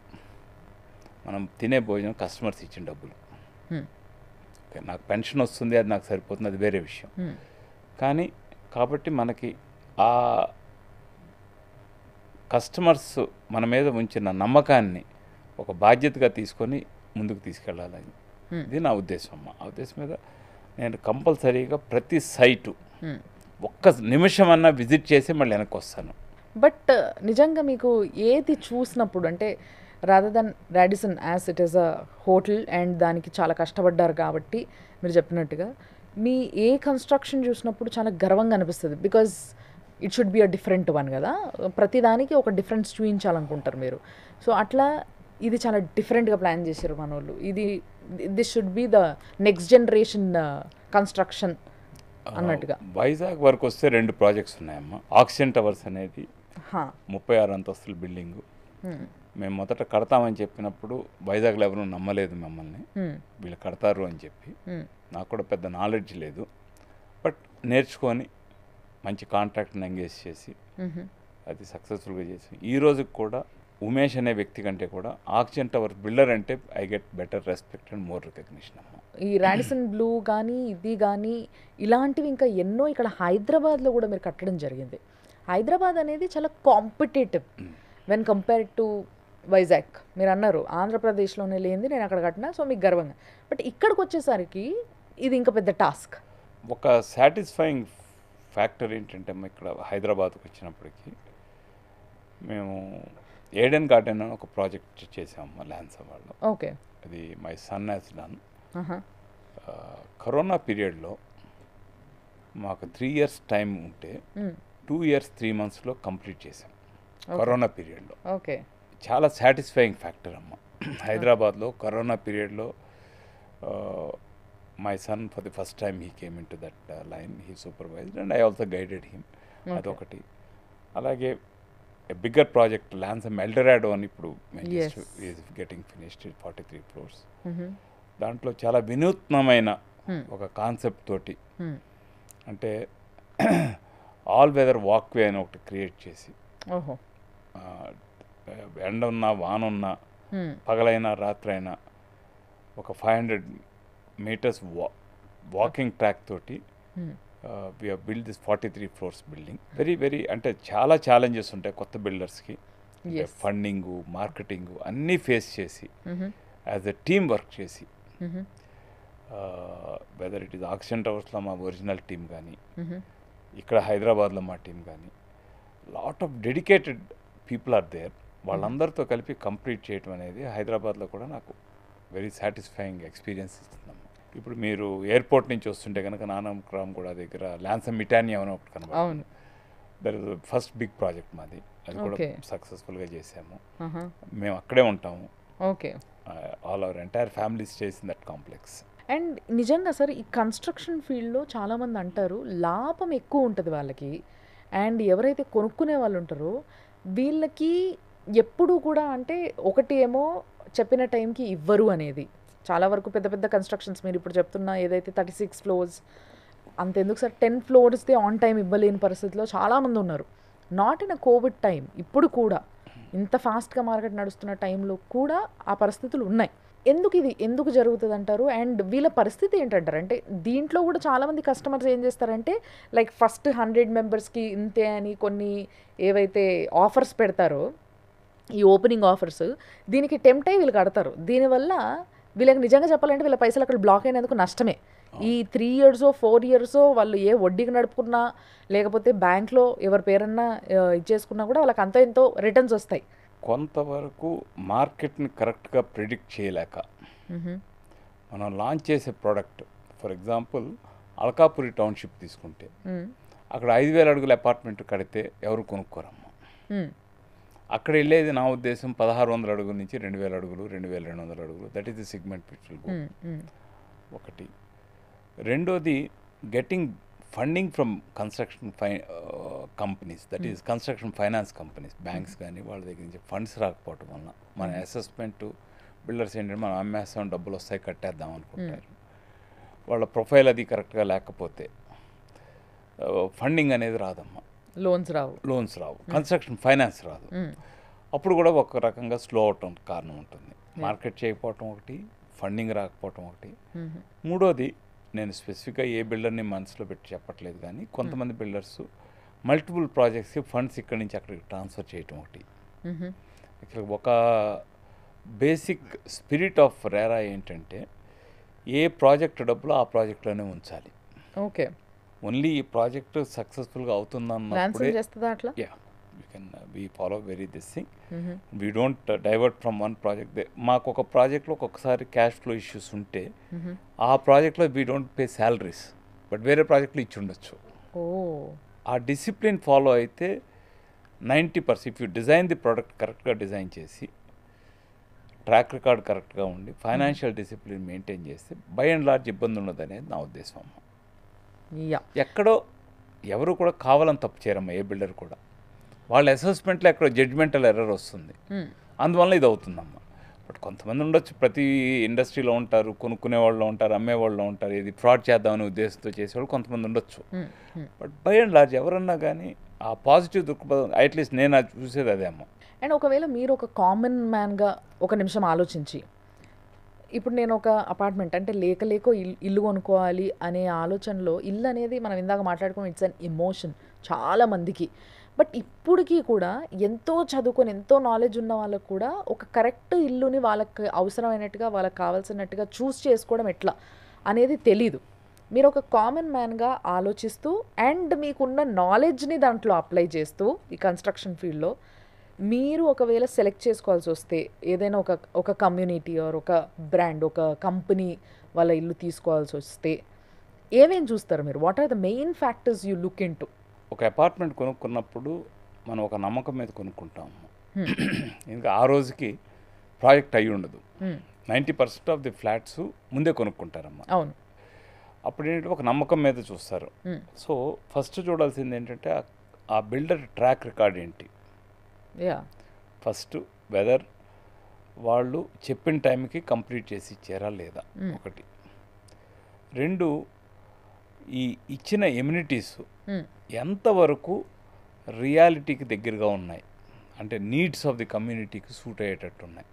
Speaker 4: మనం తినే భోజనం కస్టమర్స్ ఇచ్చిన డబ్బులు. ఓకే, నాకు పెన్షన్ వస్తుంది, అది నాకు సరిపోతుంది, అది వేరే విషయం. కానీ కాబట్టి మనకి ఆ కస్టమర్స్ మన మీద ఉంచిన నమ్మకాన్ని ఒక బాధ్యతగా తీసుకొని ముందుకు తీసుకెళ్ళాలని ఇది నా ఉద్దేశం అమ్మ. ఆ ఉద్దేశం మీద నేను కంపల్సరీగా ప్రతి సైటు ఒక్క నిమిషం అన్నా విజిట్ చేసి మళ్ళీ వెనక్కి వస్తాను.
Speaker 3: బట్ నిజంగా మీకు ఏది చూసినప్పుడు, అంటే rather than Radisson as it is a hotel and దానికి చాలా కష్టపడ్డారు కాబట్టి మీరు చెప్పినట్టుగా మీ ఏ కన్స్ట్రక్షన్ చూసినప్పుడు చాలా గర్వంగా అనిపిస్తుంది? Because it should be a different one కదా, ప్రతిదానికి ఒక డిఫరెన్స్ చూపించాలనుకుంటారు మీరు. సో అట్లా ఇది చాలా డిఫరెంట్గా ప్లాన్ చేశారు మన వాళ్ళు. This should be the next generation construction అన్నట్టుగా.
Speaker 4: వైజాగ్ వరకు వస్తే 2 ప్రాజెక్ట్స్ ఉన్నాయమ్మా. ఆక్సిజన్ టవర్స్ అనేది 36 అంతస్తుల బిల్డింగు. మేము మొదట కడతామని చెప్పినప్పుడు వైజాగ్లో ఎవరు నమ్మలేదు మమ్మల్ని, వీళ్ళు కడతారు అని చెప్పి. నాకు కూడా పెద్ద నాలెడ్జ్ లేదు, బట్ నేర్చుకొని మంచి కాంట్రాక్ట్ని ఎంగేజ్ చేసి అది సక్సెస్ఫుల్గా చేసి ఈ రోజుకి కూడా ఉమేష్ అనే వ్యక్తి కంటే కూడా ఆక్సిజన్ టవర్ బిల్డర్ అంటే I get better respect and more recognition అమ్మ.
Speaker 3: ఈ రాడిసన్ బ్లూ కానీ ఇది కానీ ఇలాంటివి ఇంకా ఎన్నో ఇక్కడ హైదరాబాద్లో కూడా మీరు కట్టడం జరిగింది. హైదరాబాద్ అనేది చాలా competitive when compared to Vizag. మీరు అన్నారు ఆంధ్రప్రదేశ్లోనే లేనిది నేను అక్కడ కట్టినా, సో మీకు గర్వంగా. బట్ ఇక్కడికి వచ్చేసరికి ఇది ఇంకా పెద్ద టాస్క్.
Speaker 4: ఒక సాటిస్ఫైయింగ్ ఫ్యాక్టర్ ఏంటంటే ఇక్కడ హైదరాబాద్కి వచ్చినప్పటికీ మేము ఏడెన్ గార్డెన్ అని ఒక ప్రాజెక్ట్ చేసాము ల్యాన్సా వాళ్ళు.
Speaker 3: ఓకే.
Speaker 4: అది my son has done. Corona పీరియడ్లో మాకు 3 years టైం ఉంటే 2 years 3 monthsలో కంప్లీట్ చేసాం కరోనా పీరియడ్లో.
Speaker 3: ఓకే.
Speaker 4: చాలా సాటిస్ఫైయింగ్ ఫ్యాక్టర్ అమ్మ. హైదరాబాద్లో కరోనా పీరియడ్లో my son for the first time he came in to that line, he supervised and I also guided him. అదొకటి. అలాగే బిగ్గర్ ప్రాజెక్ట్ ల్యాన్సమ్ ఎల్డరాడో అని ఇప్పుడు ఈజ్ గెటింగ్ ఫినిష్డ్ 43 floors. దాంట్లో చాలా వినూత్నమైన ఒక కాన్సెప్ట్ తోటి, అంటే ఆల్ వెదర్ వాక్వే అని ఒకటి క్రియేట్ చేసి, ఎండ ఉన్నా వాన ఉన్నా పగలైనా రాత్రైనా ఒక 500 meters వాకింగ్ ట్రాక్ తోటి we have build this 43 floors building. Very అంటే చాలా ఛాలెంజెస్ ఉంటాయి కొత్త బిల్డర్స్కి. ఫండింగు, మార్కెటింగు అన్నీ ఫేస్ చేసి యాజ్ ఎ టీమ్ వర్క్ చేసి, వెదర్ ఇట్ ఈస్ ఆక్సిజన్ టవర్స్లో మా ఒరిజినల్ టీమ్ కానీ, ఇక్కడ హైదరాబాద్లో మా టీం కానీ, lot of dedicated people are there. వాళ్ళందరితో కలిపి కంప్లీట్ చేయడం అనేది హైదరాబాద్లో కూడా నాకు వెరీ సాటిస్ఫైయింగ్ ఎక్స్పీరియన్స్ ఇస్తుందమ్మా. ఇప్పుడు మీరు ఎయిర్పోర్ట్ నుంచి వస్తుంటే కనుక నానక్రామ్ కూడా దగ్గర ల్యాన్సమ్ మిటానియా అని ఒకటి కనబడుతుంది. That is first big project మాది. అది కూడా సక్సెస్ఫుల్గా చేసాము. మేము అక్కడే ఉంటాము.
Speaker 3: Okay.
Speaker 4: All our entire family stays in that complex.
Speaker 3: And నిజంగా సార్, ఈ కన్స్ట్రక్షన్ ఫీల్డ్లో చాలామంది అంటారు లాభం ఎక్కువ ఉంటుంది వాళ్ళకి, అండ్ ఎవరైతే కొనుక్కునే వాళ్ళు ఉంటారో వీళ్ళకి ఎప్పుడూ కూడా అంటే ఒకటి ఏమో చెప్పిన టైంకి ఇవ్వరు అనేది. చాలా వరకు పెద్ద పెద్ద కన్స్ట్రక్షన్స్ మీరు ఇప్పుడు చెప్తున్న ఏదైతే 36 floors అంతెందుకు సార్ 10 floors ఆన్ టైం ఇవ్వలేని పరిస్థితిలో చాలామంది ఉన్నారు. Not in a Covid time, ఇప్పుడు కూడా ఇంత ఫాస్ట్గా మార్కెట్ నడుస్తున్న టైంలో కూడా ఆ పరిస్థితులు ఉన్నాయి. ఎందుకు జరుగుతుంది అంటారు? అండ్ వీళ్ళ పరిస్థితి ఏంటంటారు? అంటే దీంట్లో కూడా చాలామంది కస్టమర్స్ ఏం చేస్తారంటే లైక్ ఫస్ట్ 100 members ఇంతే అని కొన్ని ఏవైతే ఆఫర్స్ పెడతారో, ఈ ఓపెనింగ్ ఆఫర్స్, దీనికి టెంప్ట్ అయ్యి వీళ్ళు కడతారు. దీనివల్ల వీళ్ళకి నిజంగా చెప్పాలంటే వీళ్ళ పైసలు అక్కడ బ్లాక్ అయినందుకు నష్టమే. ఈ 3 years 4 years వాళ్ళు ఏ వడ్డీకి నడుపుకున్నా లేకపోతే బ్యాంక్లో ఎవరి పేరన్నా ఇచ్చేసుకున్నా కూడా వాళ్ళకి అంత ఎంతో రిటర్న్స్ వస్తాయి.
Speaker 4: కొంతవరకు మార్కెట్ని కరెక్ట్గా ప్రిడిక్ట్ చేయలేక మనం లాంచ్ చేసే product, for example Alkapuri township తీసుకుంటే అక్కడ 5,000 అడుగుల అపార్ట్మెంట్ కడితే ఎవరు కొనుక్కోరమ్మా. అక్కడ వెళ్ళేది నా ఉద్దేశం 1,600 అడుగుల నుంచి 2,000 అడుగులు, 2,200 అడుగులు. That is the segment which will go. ఒకటి. రెండోది, getting funding from construction companies, that is construction finance companies, banks కానీ వాళ్ళ దగ్గర నుంచి ఫండ్స్ రాకపోవటం వలన మన అసెస్మెంట్ బిల్డర్స్ ఏంటంటే మనం అమ్మేస్తాం, డబ్బులు వస్తాయి, కట్టేద్దాం అనుకుంటారు. వాళ్ళ ప్రొఫైల్ అది కరెక్ట్గా లేకపోతే ఫండింగ్ అనేది రాదమ్మా. లోన్స్ రావు, కన్స్ట్రక్షన్ ఫైనాన్స్ రాదు. అప్పుడు కూడా ఒక రకంగా స్లో అవటం కారణం ఉంటుంది. మార్కెట్ చేయకపోవటం ఒకటి, ఫండింగ్ రాకపోవటం ఒకటి. మూడోది, నేను స్పెసిఫిక్గా ఏ బిల్డర్ని మనసులో పెట్టి చెప్పట్లేదు, కానీ కొంతమంది బిల్డర్స్ మల్టిపుల్ ప్రాజెక్ట్స్కి ఫండ్స్ ఇక్కడి నుంచి అక్కడికి ట్రాన్స్ఫర్ చేయటం ఒకటి. ఇక్కడ ఒక బేసిక్ స్పిరిట్ ఆఫ్ రేరా ఏంటంటే ఏ ప్రాజెక్ట్ డబ్బులు ఆ ప్రాజెక్ట్లోనే ఉంచాలి.
Speaker 3: ఓకే.
Speaker 4: ఓన్లీ ఈ ప్రాజెక్ట్ సక్సెస్ఫుల్గా అవుతుందన్నప్పుడే we follow very this thing. We don't divert from one project. మాకు ఒక ప్రాజెక్ట్లో ఒక్కొక్కసారి క్యాష్ ఫ్లో ఇష్యూస్ ఉంటే ఆ ప్రాజెక్ట్లో we don't pay salaries, but వేరే ప్రాజెక్ట్లో ఇచ్చి ఉండొచ్చు. ఆ డిసిప్లిన్ ఫాలో అయితే 90%, if you design the product కరెక్ట్గా డిజైన్ చేసి ట్రాక్ రికార్డ్ కరెక్ట్గా ఉండి ఫైనాన్షియల్ డిసిప్లిన్ మెయింటైన్ చేస్తే బై అండ్ లార్జ్ ఇబ్బంది ఉండదు అనేది నా ఉద్దేశం అమ్మ. ఎక్కడో ఎవరు కూడా కావాలని తప్పు చేయరమ్మా, ఏ బిల్డర్ కూడా. వాళ్ళ అసెస్మెంట్లో ఎక్కడో జడ్జ్మెంటల్ ఎర్రర్ వస్తుంది, అందువల్ల ఇది అవుతుందమ్మా. బట్ కొంతమంది ఉండొచ్చు, ప్రతి ఇండస్ట్రీలో ఉంటారు, కొనుక్కునే వాళ్ళు ఉంటారు, అమ్మేవాళ్ళు ఉంటారు, ఇది ఫ్రాడ్ చేద్దామనే ఉద్దేశంతో చేసేవాళ్ళు కొంతమంది ఉండొచ్చు. బట్ బై అండ్ లార్జ్ ఎవరన్నా కానీ ఆ పాజిటివ్ దృక్పథం, అట్లీస్ట్ నేను అది చూసేది అదే అమ్మ.
Speaker 3: అండ్ ఒకవేళ మీరు ఒక కామన్ మ్యాన్గా ఒక నిమిషం ఆలోచించి, ఇప్పుడు నేను ఒక అపార్ట్మెంట్ అంటే లేకో ఇల్లు కొనుక్కోవాలి అనే ఆలోచనలో, ఇల్లు అనేది మనం ఇందాక మాట్లాడుకున్నాం, ఇట్స్ అన్ ఎమోషన్ చాలా మందికి. బట్ ఇప్పటికీ కూడా ఎంతో చదువుకొని ఎంతో నాలెడ్జ్ ఉన్న వాళ్ళకు కూడా ఒక కరెక్ట్ ఇల్లుని వాళ్ళకి అవసరమైనట్టుగా వాళ్ళకి కావాల్సినట్టుగా చూస్ చేసుకోవడం ఎట్లా అనేది తెలీదు. మీరు ఒక కామన్ మ్యాన్గా ఆలోచిస్తూ అండ్ మీకున్న నాలెడ్జ్ని దాంట్లో అప్లై చేస్తూ ఈ కన్స్ట్రక్షన్ ఫీల్డ్లో మీరు ఒకవేళ సెలెక్ట్ చేసుకోవాల్సి వస్తే ఏదైనా ఒక కమ్యూనిటీ ఆర్ ఒక బ్రాండ్ ఒక కంపెనీ వాళ్ళ ఇల్లు తీసుకోవాల్సి వస్తే ఏమేం చూస్తారు మీరు? What are the main factors you look into?
Speaker 4: ఒక అపార్ట్మెంట్ కొనుక్కున్నప్పుడు మనం ఒక నమ్మకం మీద కొనుక్కుంటాము. ఇంకా ఆ రోజుకి ప్రాజెక్ట్ అయ్యి ఉండదు. 90% ఆఫ్ ది ఫ్లాట్స్ ముందే కొనుక్కుంటారమ్మా.
Speaker 3: అవును.
Speaker 4: అప్పుడు ఏంటంటే ఒక నమ్మకం మీద చూస్తారు. సో ఫస్ట్ చూడాల్సింది ఏంటంటే ఆ బిల్డర్ ట్రాక్ రికార్డ్ ఏంటి. ఫస్ట్ వెదర్ వాళ్ళు చెప్పిన టైంకి కంప్లీట్ చేసి ఇచ్చారా లేదా ఒకటి. రెండు, ఈ ఇచ్చిన ఎమ్యూనిటీస్ ఎంతవరకు రియాలిటీకి దగ్గరగా ఉన్నాయి, అంటే నీడ్స్ ఆఫ్ ది కమ్యూనిటీకి సూట్ అయ్యేటట్టు ఉన్నాయి.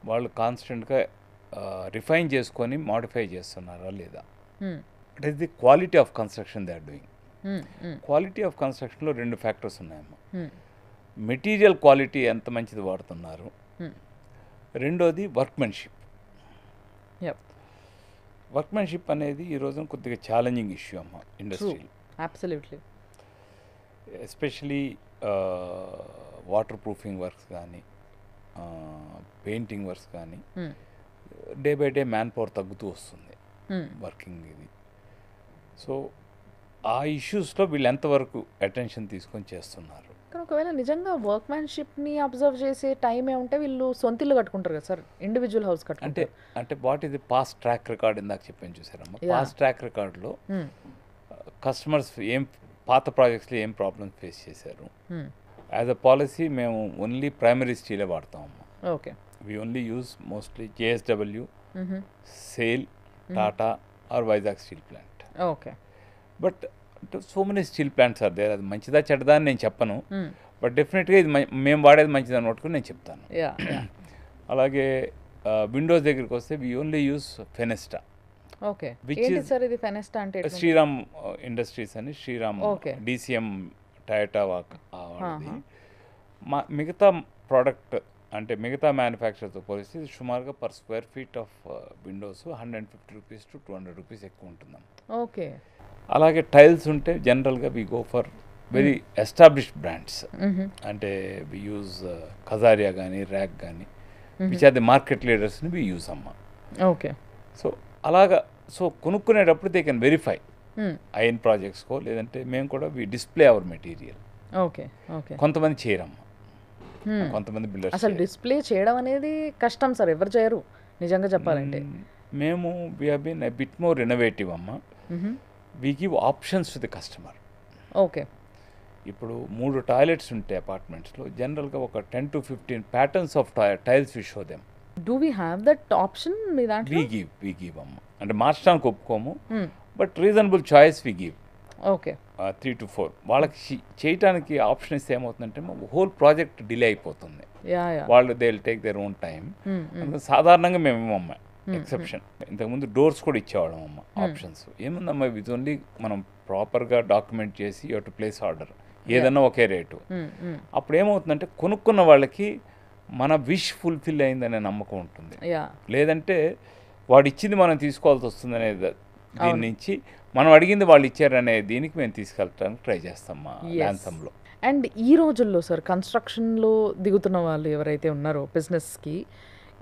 Speaker 4: వాళ్ళు కాన్స్టెంట్గా రిఫైన్ చేసుకొని మాడిఫై చేస్తున్నారా లేదా. It is the quality of construction they are doing. Quality of కన్స్ట్రక్షన్లో 2 ఫ్యాక్టర్స్ ఉన్నాయమ్మా. మెటీరియల్ క్వాలిటీ ఎంత మంచిది వాడుతున్నారు, రెండోది వర్క్మెన్షిప్. వర్క్మెన్షిప్ అనేది ఈ రోజున కొద్దిగా ఛాలెంజింగ్ ఇష్యూ అమ్మ ఇండస్ట్రీలో.
Speaker 3: Absolutely.
Speaker 4: Especially water proofing works కానీ పెయింటింగ్ వర్క్స్ కానీ day by day man power తగ్గుతూ వస్తుంది వర్కింగ్ ఇది. సో ఆ ఇష్యూస్లో వీళ్ళు ఎంతవరకు అటెన్షన్ తీసుకొని చేస్తున్నారు.
Speaker 3: కానీ ఒకవేళ నిజంగా వర్క్మెన్షిప్ని అబ్జర్వ్ చేసే టైం ఏముంటే వీళ్ళు సొంతిల్లు కట్టుకుంటారు కదా సార్, ఇండివిజువల్ హౌస్ కట్టుకుంటారు.
Speaker 4: అంటే what is the past track record ఇందాక చెప్పాను చూసారమ్మా. పాస్ట్ ట్రాక్ రికార్డ్లో కస్టమర్స్ పాత ప్రాజెక్ట్స్లో ఏం ప్రాబ్లమ్స్ ఫేస్ చేశారు. యాజ్ అ పాలసీ మేము ఓన్లీ ప్రైమరీ స్టీలే వాడతామమ్మా.
Speaker 3: Okay.
Speaker 4: We only use mostly JSW, SAIL, Tata or Vizag steel plant.
Speaker 3: Okay.
Speaker 4: But so many steel plants are there. అది మంచిదా చెడ్డదా అని నేను చెప్పను, బట్ డెఫినెట్గా ఇది మేము వాడేది మంచిదని పట్టుకుని నేను చెప్తాను. అలాగే విండోస్ దగ్గరికి వస్తే we only use Fenesta.
Speaker 3: Okay. ఏంటి సార్ ఇది ఫెనెస్టా అంటే?
Speaker 4: శ్రీరామ్ ఇండస్ట్రీస్ అని, శ్రీరామ్ DCM టయోటా వాళ్ళది. మిగతా ప్రోడక్ట్ అంటే మిగతా మ్యానుఫ్యాక్చర్తో పోలిస్తే సుమారుగా per square feet of windows 150 rupees to 200 rupees ఎక్కువ ఉంటుందాం.
Speaker 3: ఓకే.
Speaker 4: అలాగే టైల్స్ ఉంటే జనరల్గా we go for very established brands. అంటే వి యూజ్ ఖజారియా కానీ ర్యాక్ కానీ విచ్ ఆర్ ది మార్కెట్ లీడర్స్ని వి యూజ్ అమ్మా.
Speaker 3: ఓకే.
Speaker 4: సో అలాగా సో కొనుక్కునేటప్పుడు దే కెన్ వెరిఫై ఐఎన్ ప్రాజెక్ట్స్కో, లేదంటే మేము కూడా we display our material.
Speaker 3: Okay. Okay.
Speaker 4: కొంతమంది చేయరమ్మా, కొంతమంది బిల్డర్స్.
Speaker 3: అసలు డిస్ప్లే చేయడం అనేది కష్టం సార్, ఎవరు చేయరు నిజంగా చెప్పాలంటే.
Speaker 4: మేము we have been a bit more innovative అమ్మా. We give options to the customer.
Speaker 3: Okay.
Speaker 4: ఇప్పుడు 3 టాయిలెట్స్ ఉంటాయి అపార్ట్మెంట్స్లో, జనరల్గా ఒక 10 to 15 patterns of tiles we show them.
Speaker 3: Do we have that option మీ దాంట్లో?
Speaker 4: వి గివ్ అమ్మ. అంటే మార్చడానికి ఒప్పుకోము, but reasonable choice we give.
Speaker 3: Okay.
Speaker 4: 3 to 4 వాళ్ళకి చేయడానికి ఆప్షన్ ఇస్తే ఏమవుతుందంటే హోల్ ప్రాజెక్ట్ డిలే అయిపోతుంది. వాళ్ళు they will take their own time. సాధారణంగా మేము ఇవ్వమ్మ ఎక్సెప్షన్. ఇంతకుముందు డోర్స్ కూడా ఇచ్చేవాళ్ళం అమ్మ ఆప్షన్స్. ఏముందమ్మా ఇది ఓన్లీ మనం ప్రాపర్గా డాక్యుమెంట్ చేసి యూ టు ప్లేస్ ఆర్డర్, ఏదన్నా ఒకే రేటు. అప్పుడు ఏమవుతుందంటే కొనుక్కున్న వాళ్ళకి మన విష్ ఫుల్ఫిల్ అయిందనే నమ్మకం ఉంటుంది. లేదంటే వాడు ఇచ్చింది మనం తీసుకోవాల్సి వస్తుందనే దీని నుంచి మనం అడిగింది వాళ్ళు ఇచ్చారనే దీనికి మేము తీసుకెళ్ళడానికి ట్రై చేస్తాం మా ల్యాన్సమ్లో.
Speaker 3: అండ్ ఈ రోజుల్లో సార్ కన్స్ట్రక్షన్లో దిగుతున్న వాళ్ళు ఎవరైతే ఉన్నారో బిజినెస్కి,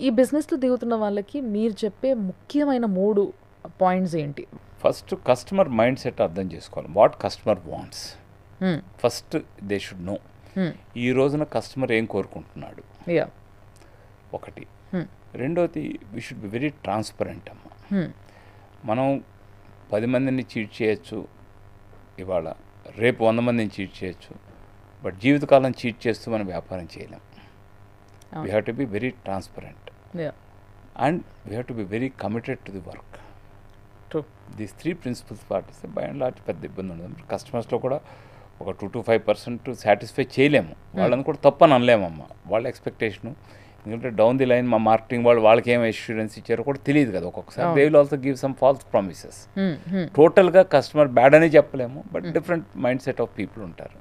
Speaker 3: ఈ బిజినెస్లో దిగుతున్న వాళ్ళకి మీరు చెప్పే ముఖ్యమైన 3 పాయింట్స్ ఏంటి?
Speaker 4: ఫస్ట్ కస్టమర్ మైండ్ సెట్ అర్థం చేసుకోవాలి. What customer wants first they should know. ఈ రోజున కస్టమర్ ఏం కోరుకుంటున్నాడు ఒకటి. రెండోది we should B very transparent అమ్మ. మనం 10 మందిని చీట్ చేయొచ్చు ఇవాళ, రేపు 100 మందిని చీట్ చేయొచ్చు, బట్ జీవితకాలం చీట్ చేస్తూ మనం వ్యాపారం చేయలేం. We have to be very transparent and we have to be very committed to the work. These 3 principles పాటిస్తే బై అండ్ లార్జ్ పెద్ద ఇబ్బంది ఉండదు. కస్టమర్స్లో కూడా ఒక 2 to 5% సాటిస్ఫై చేయలేము, వాళ్ళని కూడా తప్పని అనలేమమ్మా. వాళ్ళ ఎక్స్పెక్టేషను, ఎందుకంటే డౌన్ ది లైన్ మా మార్కెటింగ్ వాళ్ళకి ఏం అష్యూరెన్స్ ఇచ్చారో కూడా తెలియదు కదా ఒక్కొక్కసారి. They will also give some false promises. టోటల్గా కస్టమర్ బ్యాడ్ అని చెప్పలేము, but different mind set of people ఉంటారు.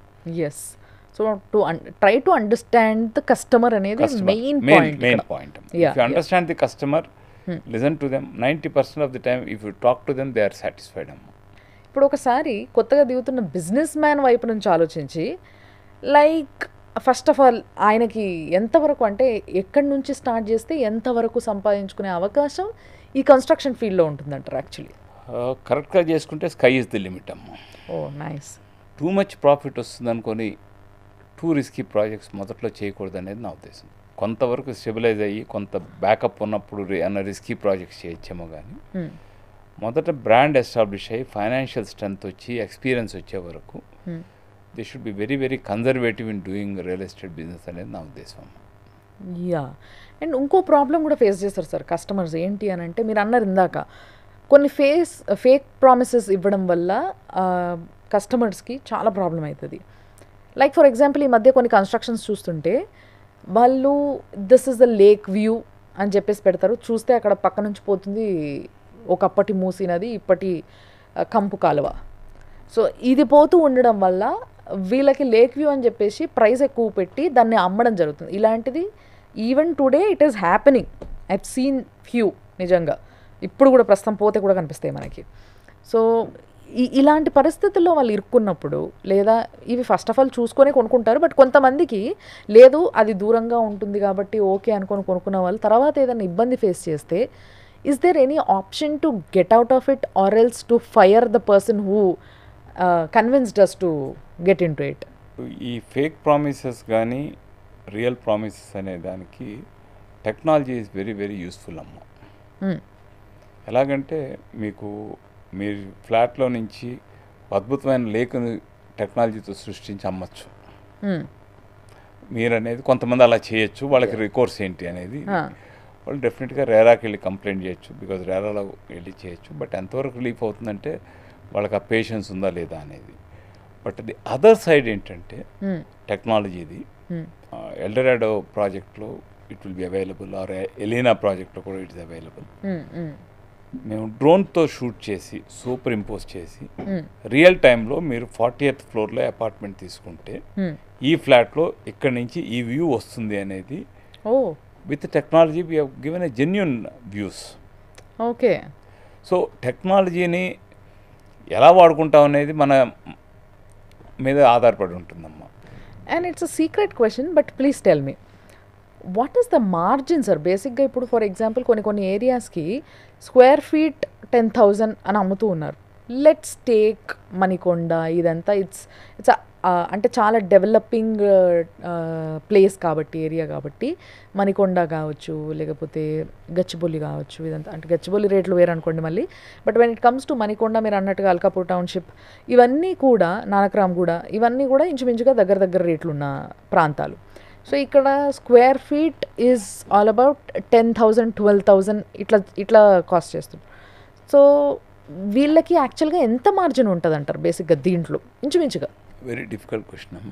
Speaker 3: Yes. So to try to understand the customer అనేది main point.
Speaker 4: If you understand the customer, listen to them. 90% of the time if you talk to them they are satisfied అమ్మ.
Speaker 3: ఇప్పుడు ఒకసారి కొత్తగా దిగుతున్న బిజినెస్ మ్యాన్ వైపు నుంచి ఆలోచించి లైక్ ఫస్ట్ ఆఫ్ ఆల్ ఆయనకి ఎంతవరకు అంటే ఎక్కడి నుంచి స్టార్ట్ చేస్తే ఎంతవరకు సంపాదించుకునే అవకాశం ఈ కన్స్ట్రక్షన్ ఫీల్డ్లో ఉంటుందంటారు యాక్చువల్లీ?
Speaker 4: కరెక్ట్గా చేసుకుంటే స్కై ఇస్ ది లిమిట్ అమ్మ.
Speaker 3: ఓ నైస్.
Speaker 4: టూ మచ్ ప్రాఫిట్ వస్తుంది అనుకొని టూ రిస్కీ ప్రాజెక్ట్స్ మొదట్లో చేయకూడదు అనేది నా ఉద్దేశం. కొంతవరకు స్టెబిలైజ్ అయ్యి కొంత బ్యాకప్ ఉన్నప్పుడు అన్న రిస్కీ ప్రాజెక్ట్స్ చేయొచ్చేమో కానీ మొదట బ్రాండ్ ఎస్టాబ్లిష్ అయ్యి ఫైనాన్షియల్ స్ట్రెంత్ వచ్చి ఎక్స్పీరియన్స్ వచ్చే వరకు they should be very very conservative in doing real estate business అనేది నా ఉద్దేశం.
Speaker 3: యా, అండ్ ఇంకో ప్రాబ్లం కూడా ఫేస్ చేస్తారు సార్ కస్టమర్స్. ఏంటి అని అంటే మీరు అన్నారు ఇందాక కొన్ని ఫేక్ ప్రామిసెస్ ఇవ్వడం వల్ల కస్టమర్స్కి చాలా ప్రాబ్లం అవుతుంది. లైక్ ఫర్ ఎగ్జాంపుల్ ఈ మధ్య కొన్ని కన్స్ట్రక్షన్స్ చూస్తుంటే వాళ్ళు this is the lake view అని చెప్పేసి పెడతారు, చూస్తే అక్కడ పక్క నుంచి పోతుంది ఒకప్పటి మూసీ నది, ఇప్పటి కంపు కాలువ. సో ఇది పోతూ ఉండడం వల్ల వీళ్ళకి లేక్ వ్యూ అని చెప్పేసి ప్రైస్ ఎక్కువ పెట్టి దాన్ని అమ్మడం జరుగుతుంది. ఇలాంటిది even today it is happening. I have seen few నిజంగా ఇప్పుడు కూడా ప్రస్తుతం పోతే కూడా కనిపిస్తాయి మనకి. సో ఇలాంటి పరిస్థితుల్లో వాళ్ళు ఇరుక్కున్నప్పుడు లేదా ఇవి ఫస్ట్ ఆఫ్ ఆల్ చూసుకొని కొనుక్కుంటారు, బట్ కొంతమందికి లేదు అది దూరంగా ఉంటుంది కాబట్టి ఓకే అనుకొని కొనుక్కున్న వాళ్ళు తర్వాత ఏదైనా ఇబ్బంది ఫేస్ చేస్తే is there any option to get out of it or else to fire the person who convinced us to get into it?
Speaker 4: ఈ ఫేక్ ప్రామిసెస్ కానీ రియల్ ప్రామిసెస్ అనే దానికి technology is very very useful అమ్మ. ఎలాగంటే మీకు మీరు ఫ్లాట్లో నుంచి అద్భుతమైన లేకుని టెక్నాలజీతో సృష్టించి అమ్మచ్చు. మీరు అనేది కొంతమంది అలా చేయొచ్చు, వాళ్ళకి రికోర్స్ ఏంటి అనేది వాళ్ళు డెఫినెట్గా రేరాకి వెళ్ళి కంప్లైంట్ చేయొచ్చు, బికాజ్ రేరాలో వెళ్ళి చేయొచ్చు. బట్ ఎంతవరకు రిలీఫ్ అవుతుందంటే వాళ్ళకి ఆ పేషెన్స్ ఉందా లేదా అనేది. బట్ ది అదర్ సైడ్ ఏంటంటే టెక్నాలజీది ఎల్డరాడో ప్రాజెక్ట్లో it will be available, or Elina ప్రాజెక్ట్లో కూడా ఇట్ ఇస్ అవైలబుల్. మేము డ్రోన్తో షూట్ చేసి సూపర్ ఇంపోజ్ చేసి రియల్ టైంలో మీరు 40th ఫ్లోర్లో అపార్ట్మెంట్ తీసుకుంటే ఈ ఫ్లాట్లో ఇక్కడ నుంచి ఈ వ్యూ వస్తుంది అనేది with technology we have given a genuine views.
Speaker 3: Okay,
Speaker 4: so టెక్నాలజీని ఎలా వాడుకుంటాం అనేది మన మీద ఆధారపడి ఉంటుందమ్మా.
Speaker 3: And it's a secret question but please tell me what is the margin sir? బేసిక్గా ఇప్పుడు ఫర్ ఎగ్జాంపుల్ కొన్ని ఏరియాస్కి స్క్వేర్ ఫీట్ 10,000 అని అమ్ముతూ ఉన్నారు. లెట్స్ టేక్ మణికొండ, ఇదంతా ఇట్స్ అంటే చాలా డెవలపింగ్ ప్లేస్ కాబట్టి ఏరియా కాబట్టి మణికొండ కావచ్చు లేకపోతే గచ్చిబౌలి కావచ్చు, ఇదంతా అంటే గచ్చిబౌలి రేట్లు వేరు అనుకోండి మళ్ళీ. But when it comes to Manikonda మీరు అన్నట్టుగా అల్కాపూర్ టౌన్షిప్ ఇవన్నీ కూడా నానక్రామ్గూడ ఇవన్నీ కూడా ఇంచుమించుగా దగ్గర రేట్లు ఉన్న ప్రాంతాలు. సో ఇక్కడ square feet is all about 10,000 12,000 ఇట్లా కాస్ట్ చేస్తుంది. సో వీళ్ళకి యాక్చువల్గా ఎంత మార్జిన్ ఉంటుంది అంటారు బేసిక్గా దీంట్లో ఇంచుమించుగా?
Speaker 4: వెరీ డిఫికల్ట్ క్వశ్చన్ అమ్మ.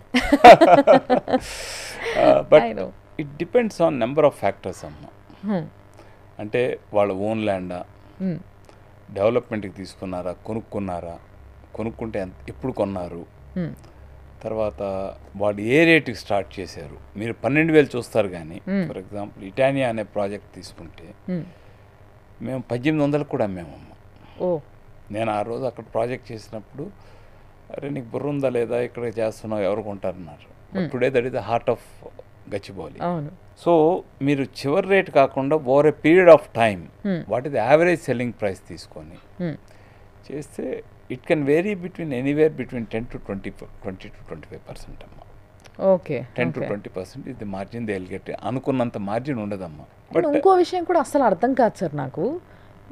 Speaker 4: But it depends on number of factors అమ్మ. అంటే వాళ్ళ ఓన్ ల్యాండా, డెవలప్మెంట్కి తీసుకున్నారా, కొనుక్కుంటే ఎప్పుడు కొన్నారు, తర్వాత వాడు ఏ రేటుకి స్టార్ట్ చేశారు. మీరు 12,000 చూస్తారు కానీ ఫర్ ఎగ్జాంపుల్ ఇటానియా అనే ప్రాజెక్ట్ తీసుకుంటే మేము 1,800 కూడా అమ్మామమ్మ. నేను ఆ రోజు అక్కడ ప్రాజెక్ట్ చేసినప్పుడు అరే నీకు బుర్ర ఉందా లేదా ఇక్కడ చేస్తున్నావు ఎవరు కొంటారన్నారు. Today that is the heart of Gachibowli. So మీరు చివరి రేట్ కాకుండా over a period of time what is average selling price తీసుకొని చేస్తే it can vary anywhere between 10 to 25% అమ్మా.
Speaker 3: Okay,
Speaker 4: 10 to 20% is the margin they will get. అనుకున్నంత మార్జిన్ ఉండదమ్మా.
Speaker 3: బట్ ఇంకో విషయం కూడా అసలు అర్థం కాదు సార్ నాకు.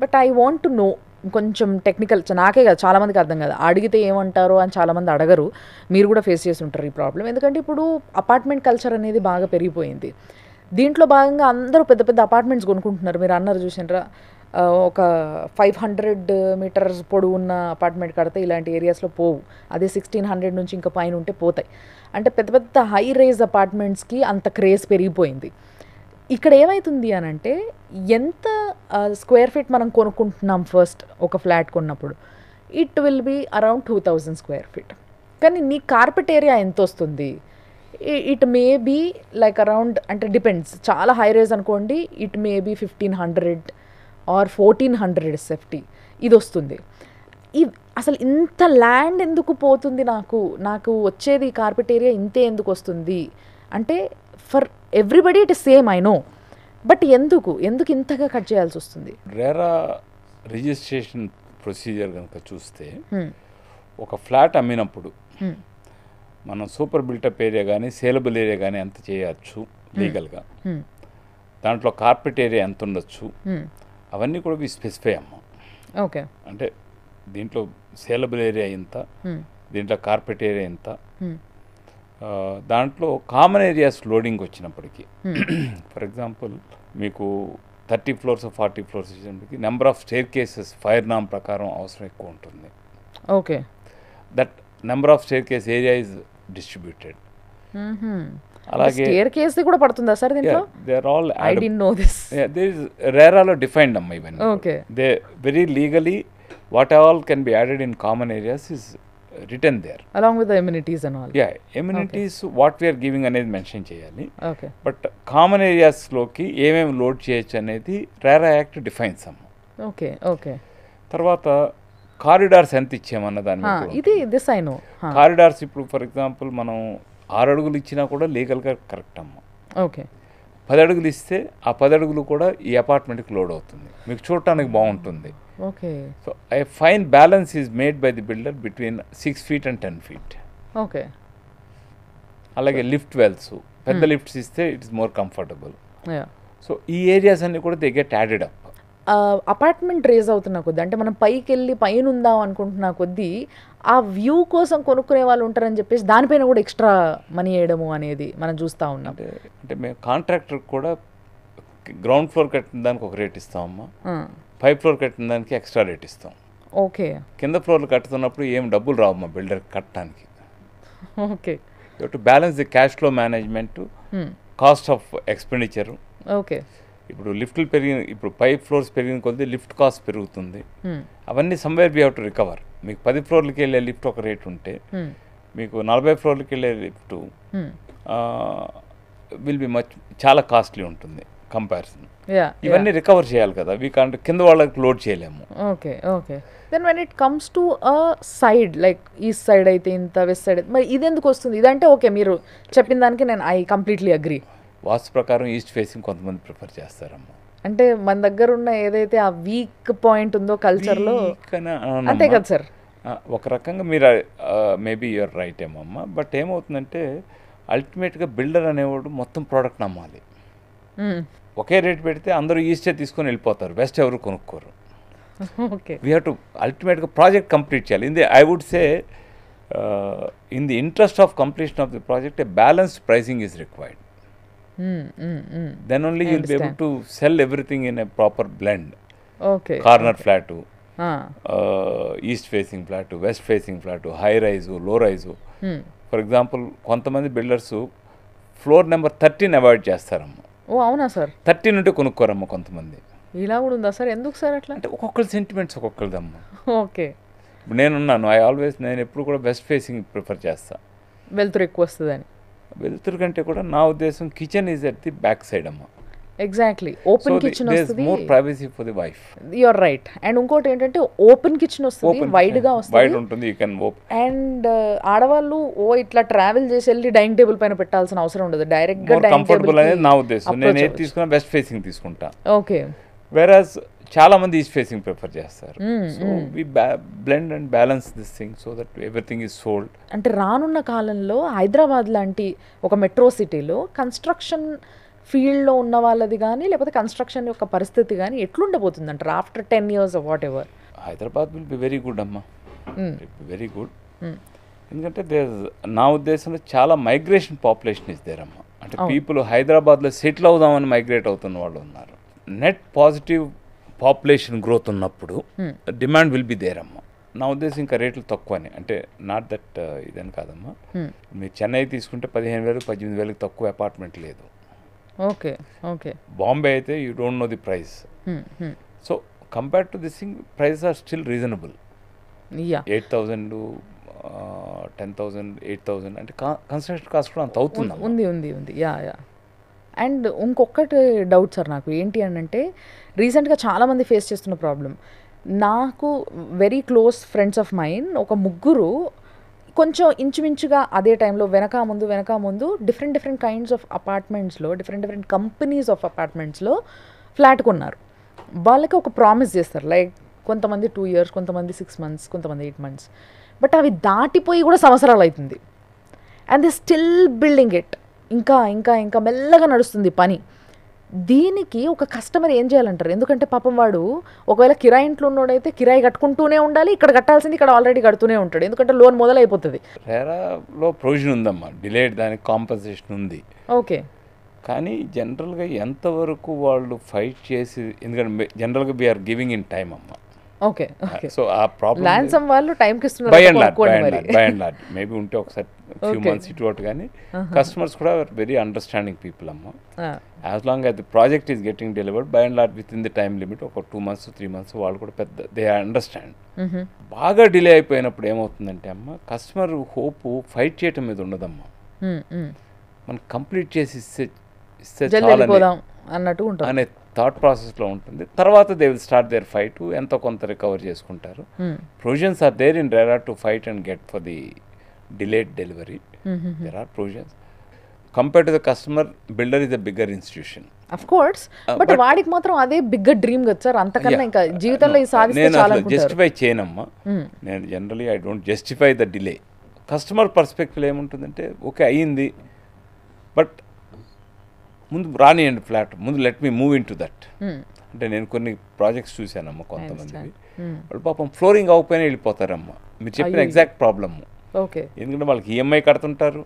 Speaker 3: But I want to know కొంచెం టెక్నికల్, నాకే కాదు చాలామందికి అర్థం కాదు. అడిగితే ఏమంటారో అని చాలామంది అడగరు. మీరు కూడా ఫేస్ చేసి ఉంటారు ఈ ప్రాబ్లం. ఎందుకంటే ఇప్పుడు అపార్ట్మెంట్ కల్చర్ అనేది బాగా పెరిగిపోయింది. దీంట్లో భాగంగా అందరూ పెద్ద పెద్ద అపార్ట్మెంట్స్ కొనుక్కుంటున్నారు. మీరు అన్నారు చూసినారా, ఒక 500 meters పొడవు ఉన్న అపార్ట్మెంట్ కడితే ఇలాంటి ఏరియాస్లో పోవు. అదే 1600 నుంచి ఇంకా పైన ఉంటే పోతాయి. అంటే పెద్ద పెద్ద హై రైజ్ అపార్ట్మెంట్స్కి అంత క్రేజ్ పెరిగిపోయింది. ఇక్కడ ఏమవుతుంది అని అంటే ఎంత స్క్వేర్ ఫీట్ మనం కొనుక్కుంటున్నాం ఫస్ట్ ఒక ఫ్లాట్ కొన్నప్పుడు it will be around 2,000 square feet. కానీ నీ కార్పెట్ ఏరియా ఎంత వస్తుంది? It may be like around, అంటే డిపెండ్స్, చాలా హై రైజ్ అనుకోండి it may be 1,500 or 1400 SFT ఇది వస్తుంది. ఈ అసలు ఇంత ల్యాండ్ ఎందుకు పోతుంది, నాకు వచ్చేది కార్పెట్ ఏరియా ఇంతే ఎందుకు వస్తుంది అంటే for everybody it is same, I know, but ఎందుకు ఇంతగా కట్ చేయాల్సి వస్తుంది?
Speaker 4: రేరా రిజిస్ట్రేషన్ ప్రొసీజర్ కనుక చూస్తే ఒక ఫ్లాట్ అమ్మినప్పుడు మనం సూపర్ బిల్టప్ ఏరియా కానీ సేలబుల్ ఏరియా కానీ ఎంత చేయవచ్చు లీగల్గా, దాంట్లో కార్పెట్ ఏరియా ఎంత ఉండొచ్చు, అవన్నీ కూడా స్పెసిఫై అమ్మ.
Speaker 3: ఓకే,
Speaker 4: అంటే దీంట్లో సేలబుల్ ఏరియా ఇంత, దీంట్లో కార్పెట్ ఏరియా ఇంత, దాంట్లో కామన్ ఏరియాస్ లోడింగ్ వచ్చినప్పటికీ ఫర్ ఎగ్జాంపుల్ మీకు 30 floors 40 floors వచ్చినప్పటికీ number of staircases fire నామ్ ప్రకారం అవసరం ఎక్కువ ఉంటుంది.
Speaker 3: Okay,
Speaker 4: that number of staircase area is distributed. అలాగే
Speaker 3: స్టేర్ కేస్ కూడా పడుతుందా సార్ దీంట్లో?
Speaker 4: They are all
Speaker 3: I didn't know this.
Speaker 4: There is రేరాలో డిఫైన్డ్ అమ్మ ఇవన్నీ.
Speaker 3: Okay,
Speaker 4: they very legally what all can be added in common areas is return there
Speaker 3: along with the amenities and all.
Speaker 4: Amenities what we are giving అనేది మెన్షన్ చేయాలి.
Speaker 3: ఓకే,
Speaker 4: బట్ కామన్ ఏరియాస్లోకి ఏమేమి లోడ్ చేయొచ్చు అనేది రేరా యాక్ట్ డిఫైన్స్ అమ్మ.
Speaker 3: Okay, okay.
Speaker 4: తర్వాత కారిడార్స్ ఎంత ఇచ్చామన్న దాని మీద కూడా
Speaker 3: ఇది దిస్ ఐ నో.
Speaker 4: కారిడార్స్ ఇప్పుడు ఫర్ ఎగ్జాంపుల్ మనం 6 అడుగులు ఇచ్చినా కూడా లీగల్గా కరెక్ట్ అమ్మ.
Speaker 3: ఓకే,
Speaker 4: 10 అడుగులు ఇస్తే ఆ 10 అడుగులు కూడా ఈ అపార్ట్మెంట్కి లోడ్ అవుతుంది, మీకు చూడటానికి బాగుంటుంది.
Speaker 3: Okay,
Speaker 4: so a fine balance is made by the builder between 6 feet and 10 feet.
Speaker 3: Okay.
Speaker 4: అలాగే లిఫ్ట్ వెల్స్ పెద్ద లిఫ్ట్స్ ఇస్తే it is more comfortable.
Speaker 3: Yeah,
Speaker 4: so ఈ ఏరియాస్ అన్ని కూడా they get added up.
Speaker 3: Apartment raise అవుతున్న కొద్దీ, అంటే మనం పైకి వెళ్ళి పైన ఉందాం అనుకుంటున్న కొద్దీ ఆ వ్యూ కోసం కొనుక్కునే వాళ్ళు ఉంటారని చెప్పేసి దానిపైన కూడా ఎక్స్ట్రా మనీ వేయడము అనేది మనం చూస్తూ ఉన్నాం.
Speaker 4: అంటే మేము కాంట్రాక్టర్ కూడా గ్రౌండ్ ఫ్లోర్ కట్టిన దానికి ఒక రేట్ ఇస్తామమ్మా, 5th floor కట్టిన దానికి ఎక్స్ట్రా రేట్ ఇస్తాం.
Speaker 3: ఓకే,
Speaker 4: కింద ఫ్లోర్లు కట్టుతున్నప్పుడు ఏం డబ్బులు రావమ్మా బిల్డర్ కట్టడానికి.
Speaker 3: Okay,
Speaker 4: to balance the cash flow management, cost of expenditure.
Speaker 3: Okay.
Speaker 4: ఇప్పుడు లిఫ్ట్లు ఇప్పుడు 5 floors పెరిగిన కొద్దీ లిఫ్ట్ కాస్ట్ పెరుగుతుంది. అవన్నీ somewhere we have to recover. మీకు 10 floorలకి వెళ్ళే లిఫ్ట్ ఒక రేట్ ఉంటే మీకు 40 floorలకి వెళ్ళే లిఫ్ట్ విల్ బి చాలా కాస్ట్లీ ఉంటుంది కంపారిజన్. ఇవన్నీ రికవర్ చేయాలి కదా, వీ కాంట్ కింద వాళ్ళకి లోడ్ చేయలేము.
Speaker 3: Okay, okay. Then when it comes to a side, like east side అయితే ఇంత, వెస్ట్ సైడ్ మరి ఇది ఎందుకు వస్తుంది? ఇదంటే ఓకే, మీరు చెప్పిన దానికి నేను ఐ కంప్లీట్లీ అగ్రీ.
Speaker 4: వాస్తు ప్రకారం ఈస్ట్ ఫేసింగ్ కొంతమంది ప్రిఫర్ చేస్తారమ్మా.
Speaker 3: అంటే మన దగ్గర ఉన్న ఏదైతే ఆ వీక్ పాయింట్ ఉందో కల్చర్లో, అంతే కదా సార్?
Speaker 4: ఒక రకంగా మీరు మేబీ యూఆర్ రైట్ ఏమమ్మా, బట్ ఏమవుతుందంటే అల్టిమేట్గా బిల్డర్ అనేవాడు మొత్తం ప్రోడక్ట్ నమ్మాలి. ఒకే రేట్ పెడితే అందరూ ఈస్టే తీసుకొని వెళ్ళిపోతారు, వెస్ట్ ఎవరు కొనుక్కోరు.
Speaker 3: ఓకే,
Speaker 4: వీ హ్యావ్ టు అల్టిమేట్గా ప్రాజెక్ట్ కంప్లీట్ చేయాలి. I would say in the interest of completion of the project a balanced pricing is required. Then only you'll be able to sell everything in a proper blend.
Speaker 3: Okay.
Speaker 4: Corner flat, east facing flat, west facing flat, high rise, low rise. For example, కొంతమంది బిల్డర్స్ ఫ్లోర్ నెంబర్ 13 అవాయిడ్ చేస్తారమ్మా.
Speaker 3: ఓ అవునా సార్?
Speaker 4: 13 ఉంటే కొనుక్కోరమ్మా కొంతమంది.
Speaker 3: ఇలా కూడా ఉందా సార్? ఎందుకు సార్ అట్లా?
Speaker 4: అంటే ఒక్కొక్కరి సెంటిమెంట్స్ ఒక్కొక్కరిదమ్మా.
Speaker 3: ఓకే,
Speaker 4: ఇప్పుడు నేను ఎప్పుడు కూడా వెస్ట్ ఫేసింగ్ ప్రిఫర్ చేస్తాను,
Speaker 3: వెలుతురు ఎక్కువ వస్తుందని.
Speaker 4: వెలుతురు కంటే కూడా నా ఉద్దేశం kitchen is at the back side అమ్మా.
Speaker 3: ఎగ్జాక్ట్లీ, ఓపెన్ కిచెన్ వస్తుంది,
Speaker 4: more privacy for the wife.
Speaker 3: You are right. And ఇంకోటి ఏంటంటే ఓపెన్ కిచెన్ వస్తుంది, వైడ్ గా వస్తుంది,
Speaker 4: వైడ్ ఉంటుంది, యు కెన్ ఓపెన్.
Speaker 3: అండ్ ఆడవాళ్ళు ఇట్లా ట్రావెల్ చేసి వెళ్ళి డైనింగ్ టేబుల్ పైన పెట్టాల్సిన అవసరం ఉండదు, డైరెక్ట్ గా డైనింగ్
Speaker 4: కంఫర్టబుల్ అనేది నా ఉద్దేశం. నేను ఏది తీసుకున్నా వెస్ట్ ఫేసింగ్ తీసుకుంటా.
Speaker 3: ఓకే,
Speaker 4: వెరాజ్ చాలా మంది ఈస్ట్ ఫేసింగ్ ప్రిఫర్ చేస్తారు. So we blend and balance this thing so that everything is sold.
Speaker 3: అంటే రానున్న కాలంలో హైదరాబాద్ లాంటి ఒక మెట్రో సిటీలో కన్స్ట్రక్షన్ ఫీల్డ్లో ఉన్న వాళ్ళది కానీ లేకపోతే కన్స్ట్రక్షన్ యొక్క పరిస్థితి కానీ ఎట్లుండబోతుంది అంటారు after 10 years of what ever?
Speaker 4: Hyderabad will be very good అమ్మా, వెరీ గుడ్. ఎందుకంటే నా ఉద్దేశంలో చాలా మైగ్రేషన్ పాపులేషన్ ఇస్ దేర్ అమ్మా. అంటే పీపుల్ హైదరాబాద్లో సెటిల్ అవుదామని మైగ్రేట్ అవుతున్న వాళ్ళు ఉన్నారు. నెట్ పాజిటివ్ పాపులేషన్ గ్రోత్ ఉన్నప్పుడు డిమాండ్ విల్ బి దేర్ అమ్మా. నా ఉద్దేశం ఇంకా రేట్లు తక్కువని, అంటే నాట్ దట్ ఇదని కాదమ్మా. మీరు చెన్నై తీసుకుంటే 15,000 18,000 తక్కువ అపార్ట్మెంట్ లేదు.
Speaker 3: Okay, okay.
Speaker 4: బాంబే అయితే you don't know the price. So compared to this thing price are still reasonable. 8,000 10,000 8,000 అంటే కన్స్ట్రక్షన్ కాస్ట్ కూడా అంత అవుతుంది.
Speaker 3: ఉంది. యా. అండ్ ఇంకొకటి డౌట్ సార్ నాకు ఏంటి అని అంటే రీసెంట్గా చాలామంది ఫేస్ చేస్తున్న ప్రాబ్లం, నాకు very close friends of mine ఒక ముగ్గురు కొంచెం ఇంచుమించుగా అదే టైంలో వెనక ముందు డిఫరెంట్ కైండ్స్ ఆఫ్ అపార్ట్మెంట్స్లో డిఫరెంట్ కంపెనీస్ ఆఫ్ అపార్ట్మెంట్స్లో ఫ్లాట్ కొన్నారు. వాళ్ళకి ఒక ప్రామిస్ చేస్తారు, లైక్ కొంతమంది 2 years, కొంతమంది 6 months, కొంతమంది 8 months, బట్ అవి దాటిపోయి కూడా సంవత్సరాలు అవుతుంది. And they still building it, ఇంకా మెల్లగా నడుస్తుంది పని. దీనికి ఒక కస్టమర్ ఏం చేయాలంటారు? ఎందుకంటే పాపం వాడు ఒకవేళ కిరాయి ఇంట్లో ఉన్నోడైతే కిరాయి కట్టుకుంటూనే ఉండాలి, ఇక్కడ కట్టాల్సింది ఇక్కడ ఆల్రెడీ కడుతూనే ఉంటాడు, ఎందుకంటే లోన్ మొదలైపోతుంది.
Speaker 4: రేరాలో ప్రొవిజన్ ఉందమ్మా, డిలేడ్ దానికి కాంపన్సేషన్ ఉంది.
Speaker 3: ఓకే,
Speaker 4: కానీ జనరల్గా ఎంతవరకు వాళ్ళు ఫైట్ చేసి, ఎందుకంటే జనరల్గా వీఆర్ గివింగ్ ఇన్ టైమ్ అమ్మ.
Speaker 3: Okay, okay.
Speaker 4: సో ఆ ప్రాబ్లం
Speaker 3: ల్యాన్సమ్ వాళ్ళు టైంకి
Speaker 4: బై అండ్ లార్డ్ మేబీ ఉంటే ఒకసారి ఫ్యూ మంత్స్ ఇటు అవుట్, కానీ కస్టమర్స్ కూడా వెరీ అండర్స్టాండింగ్ పీపుల్ అమ్మ. As long as the project is getting delivered by and lord with in the time limit, ఒక 2 months 3 months వాళ్ళు కూడా పెద్ద దే అండర్స్టాండ్. బాగా డిలే అయిపోయినప్పుడు ఏమవుతుందంటే అమ్మ, కస్టమర్ హోప్ ఫైట్ చేయటం మీద ఉండదమ్మా, మనం కంప్లీట్ చేసి ఇస్తే
Speaker 3: అన్నట్టు
Speaker 4: అనే థాట్ ప్రాసెస్లో ఉంటుంది. తర్వాత they will start their fight, ఎంతో కొంత రికవర్ చేసుకుంటారు. Provisions are there in RERA to fight and get for the delayed delivery. There are provisions. Compare to the customer, builder is the bigger institution.
Speaker 3: Of course, but వాడికి మాత్రం అదే బిగ్గర్ డ్రీమ్ కదా సార్, అంతకన్నా ఇంకా జీవితంలో ఈ సాధిస్తే చాలా అనుకుంటారు.
Speaker 4: జస్టిఫై చేయనమ్మా, నేను generally I don't justify the delay. Customer perspective ఏముంటుందంటే, ఓకే అయ్యింది, బట్ ముందు రానియండి ఫ్లాట్, ముందు let me move in to that. అంటే నేను కొన్ని ప్రాజెక్ట్స్ చూశానమ్మా, కొంతమందివి వాళ్ళు పాపం ఫ్లోరింగ్ అవ్వకపోయినా వెళ్ళిపోతారమ్మా. మీరు చెప్పిన ఎగ్జాక్ట్ ప్రాబ్లమ్.
Speaker 3: ఓకే,
Speaker 4: ఎందుకంటే వాళ్ళకి ఈఎంఐ కడుతుంటారు.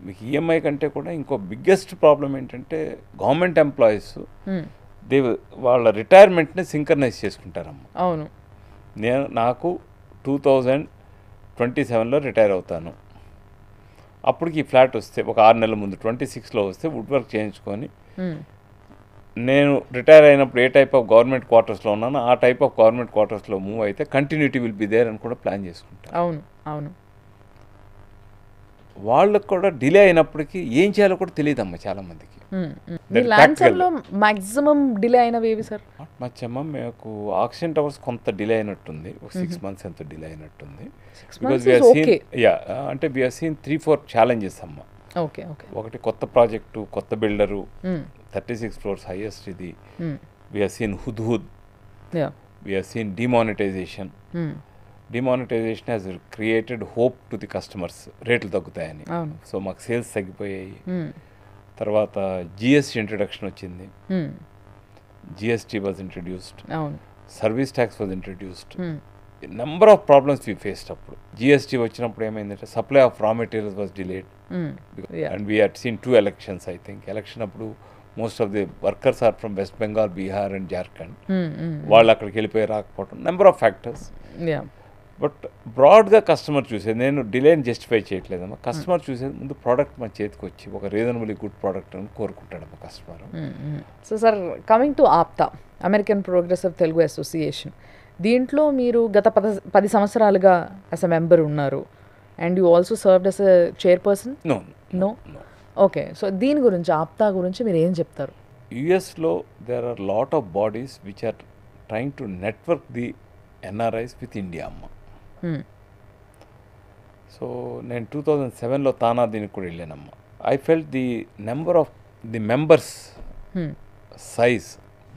Speaker 4: మీకు ఈఎంఐ కంటే కూడా ఇంకో బిగ్గెస్ట్ ప్రాబ్లం ఏంటంటే, గవర్నమెంట్ ఎంప్లాయీస్ వాళ్ళ రిటైర్మెంట్ని సింక్రనైజ్ చేసుకుంటారమ్మా.
Speaker 3: అవును,
Speaker 4: నాకు 2027లో రిటైర్ అవుతాను, అప్పటికి ఈ ఫ్లాట్ వస్తే ఒక 6 నెలల ముందు 26లో వస్తే వుడ్ వర్క్ చేయించుకొని నేను రిటైర్ అయినప్పుడు ఏ టైప్ ఆఫ్ గవర్నమెంట్ క్వార్టర్స్లో ఉన్నానో ఆ టైప్ ఆఫ్ గవర్నమెంట్ క్వార్టర్స్లో మూవ్ అయితే కంటిన్యూటీ విల్ బి దేర్ అని కూడా ప్లాన్ చేసుకుంటాను.
Speaker 3: అవును అవును.
Speaker 4: వాళ్ళకు కూడా డిలే అయినప్పటికీ ఏం చేయాలో కూడా తెలియదమ్మా చాలామందికి.
Speaker 3: ల్యాన్సర్లో మాక్సిమం డిలే అయినవి ఏవి సార్?
Speaker 4: మచ్చమ్మ మీకు ఆక్సిజన్ టవర్స్ కొంత డిలే అయినట్టుంది, ఒక 6 months ఎంత డిలే అయినట్టుంది. అంటే వీఆర్ సీన్ 3-4 challenges అమ్మ.
Speaker 3: Okay okay.
Speaker 4: ఒకటి కొత్త ప్రాజెక్టు, కొత్త బిల్డరు, 36 floors హైయెస్ట్ ఇది. వీఆర్ సీన్ హుద్, we are seen demonetisation. Demonetisation has created hope to the customers, రేట్లు తగ్గుతాయని. సో మాకు సేల్స్ తగ్గిపోయాయి. తర్వాత జిఎస్టీ ఇంట్రడక్షన్ వచ్చింది, GST was introduced, service tax was introduced. Number of problems we faced. అప్పుడు జిఎస్టీ వచ్చినప్పుడు ఏమైందంటే supply of raw materials was delayed and we had seen 2 elections. I think election అప్పుడు most of the workers are from West Bengal, Bihar and Jharkhand. వాళ్ళు అక్కడికి వెళ్ళిపోయి రాకపోవడం, నెంబర్ ఆఫ్ ఫ్యాక్టర్స్. బట్ బ్రాడ్గా కస్టమర్ చూసేది, నేను డిలేని జస్టిఫై చేయట్లేదమ్మా, కస్టమర్ చూసేది ముందు ప్రోడక్ట్ మన చేతికి వచ్చి ఒక రీజనబుల్లీ గుడ్ ప్రోడక్ట్ అని కోరుకుంటాడమ్మా కస్టమర్.
Speaker 3: So sir, coming to APTA, American progressive Telugu association, దీంట్లో మీరు గత 10 సంవత్సరాలుగా యాజ్ అ మెంబర్ ఉన్నారు and you also served as a chairperson. No okay. So దీని గురించి, ఆప్తా గురించి మీరు ఏం చెప్తారు?
Speaker 4: యుఎస్లో there are lot of bodies which are trying to network the NRIs with India అమ్మ. సో నేను 2007లో తానా దీనికి కూడా వెళ్ళానమ్మా. I felt the number of the members size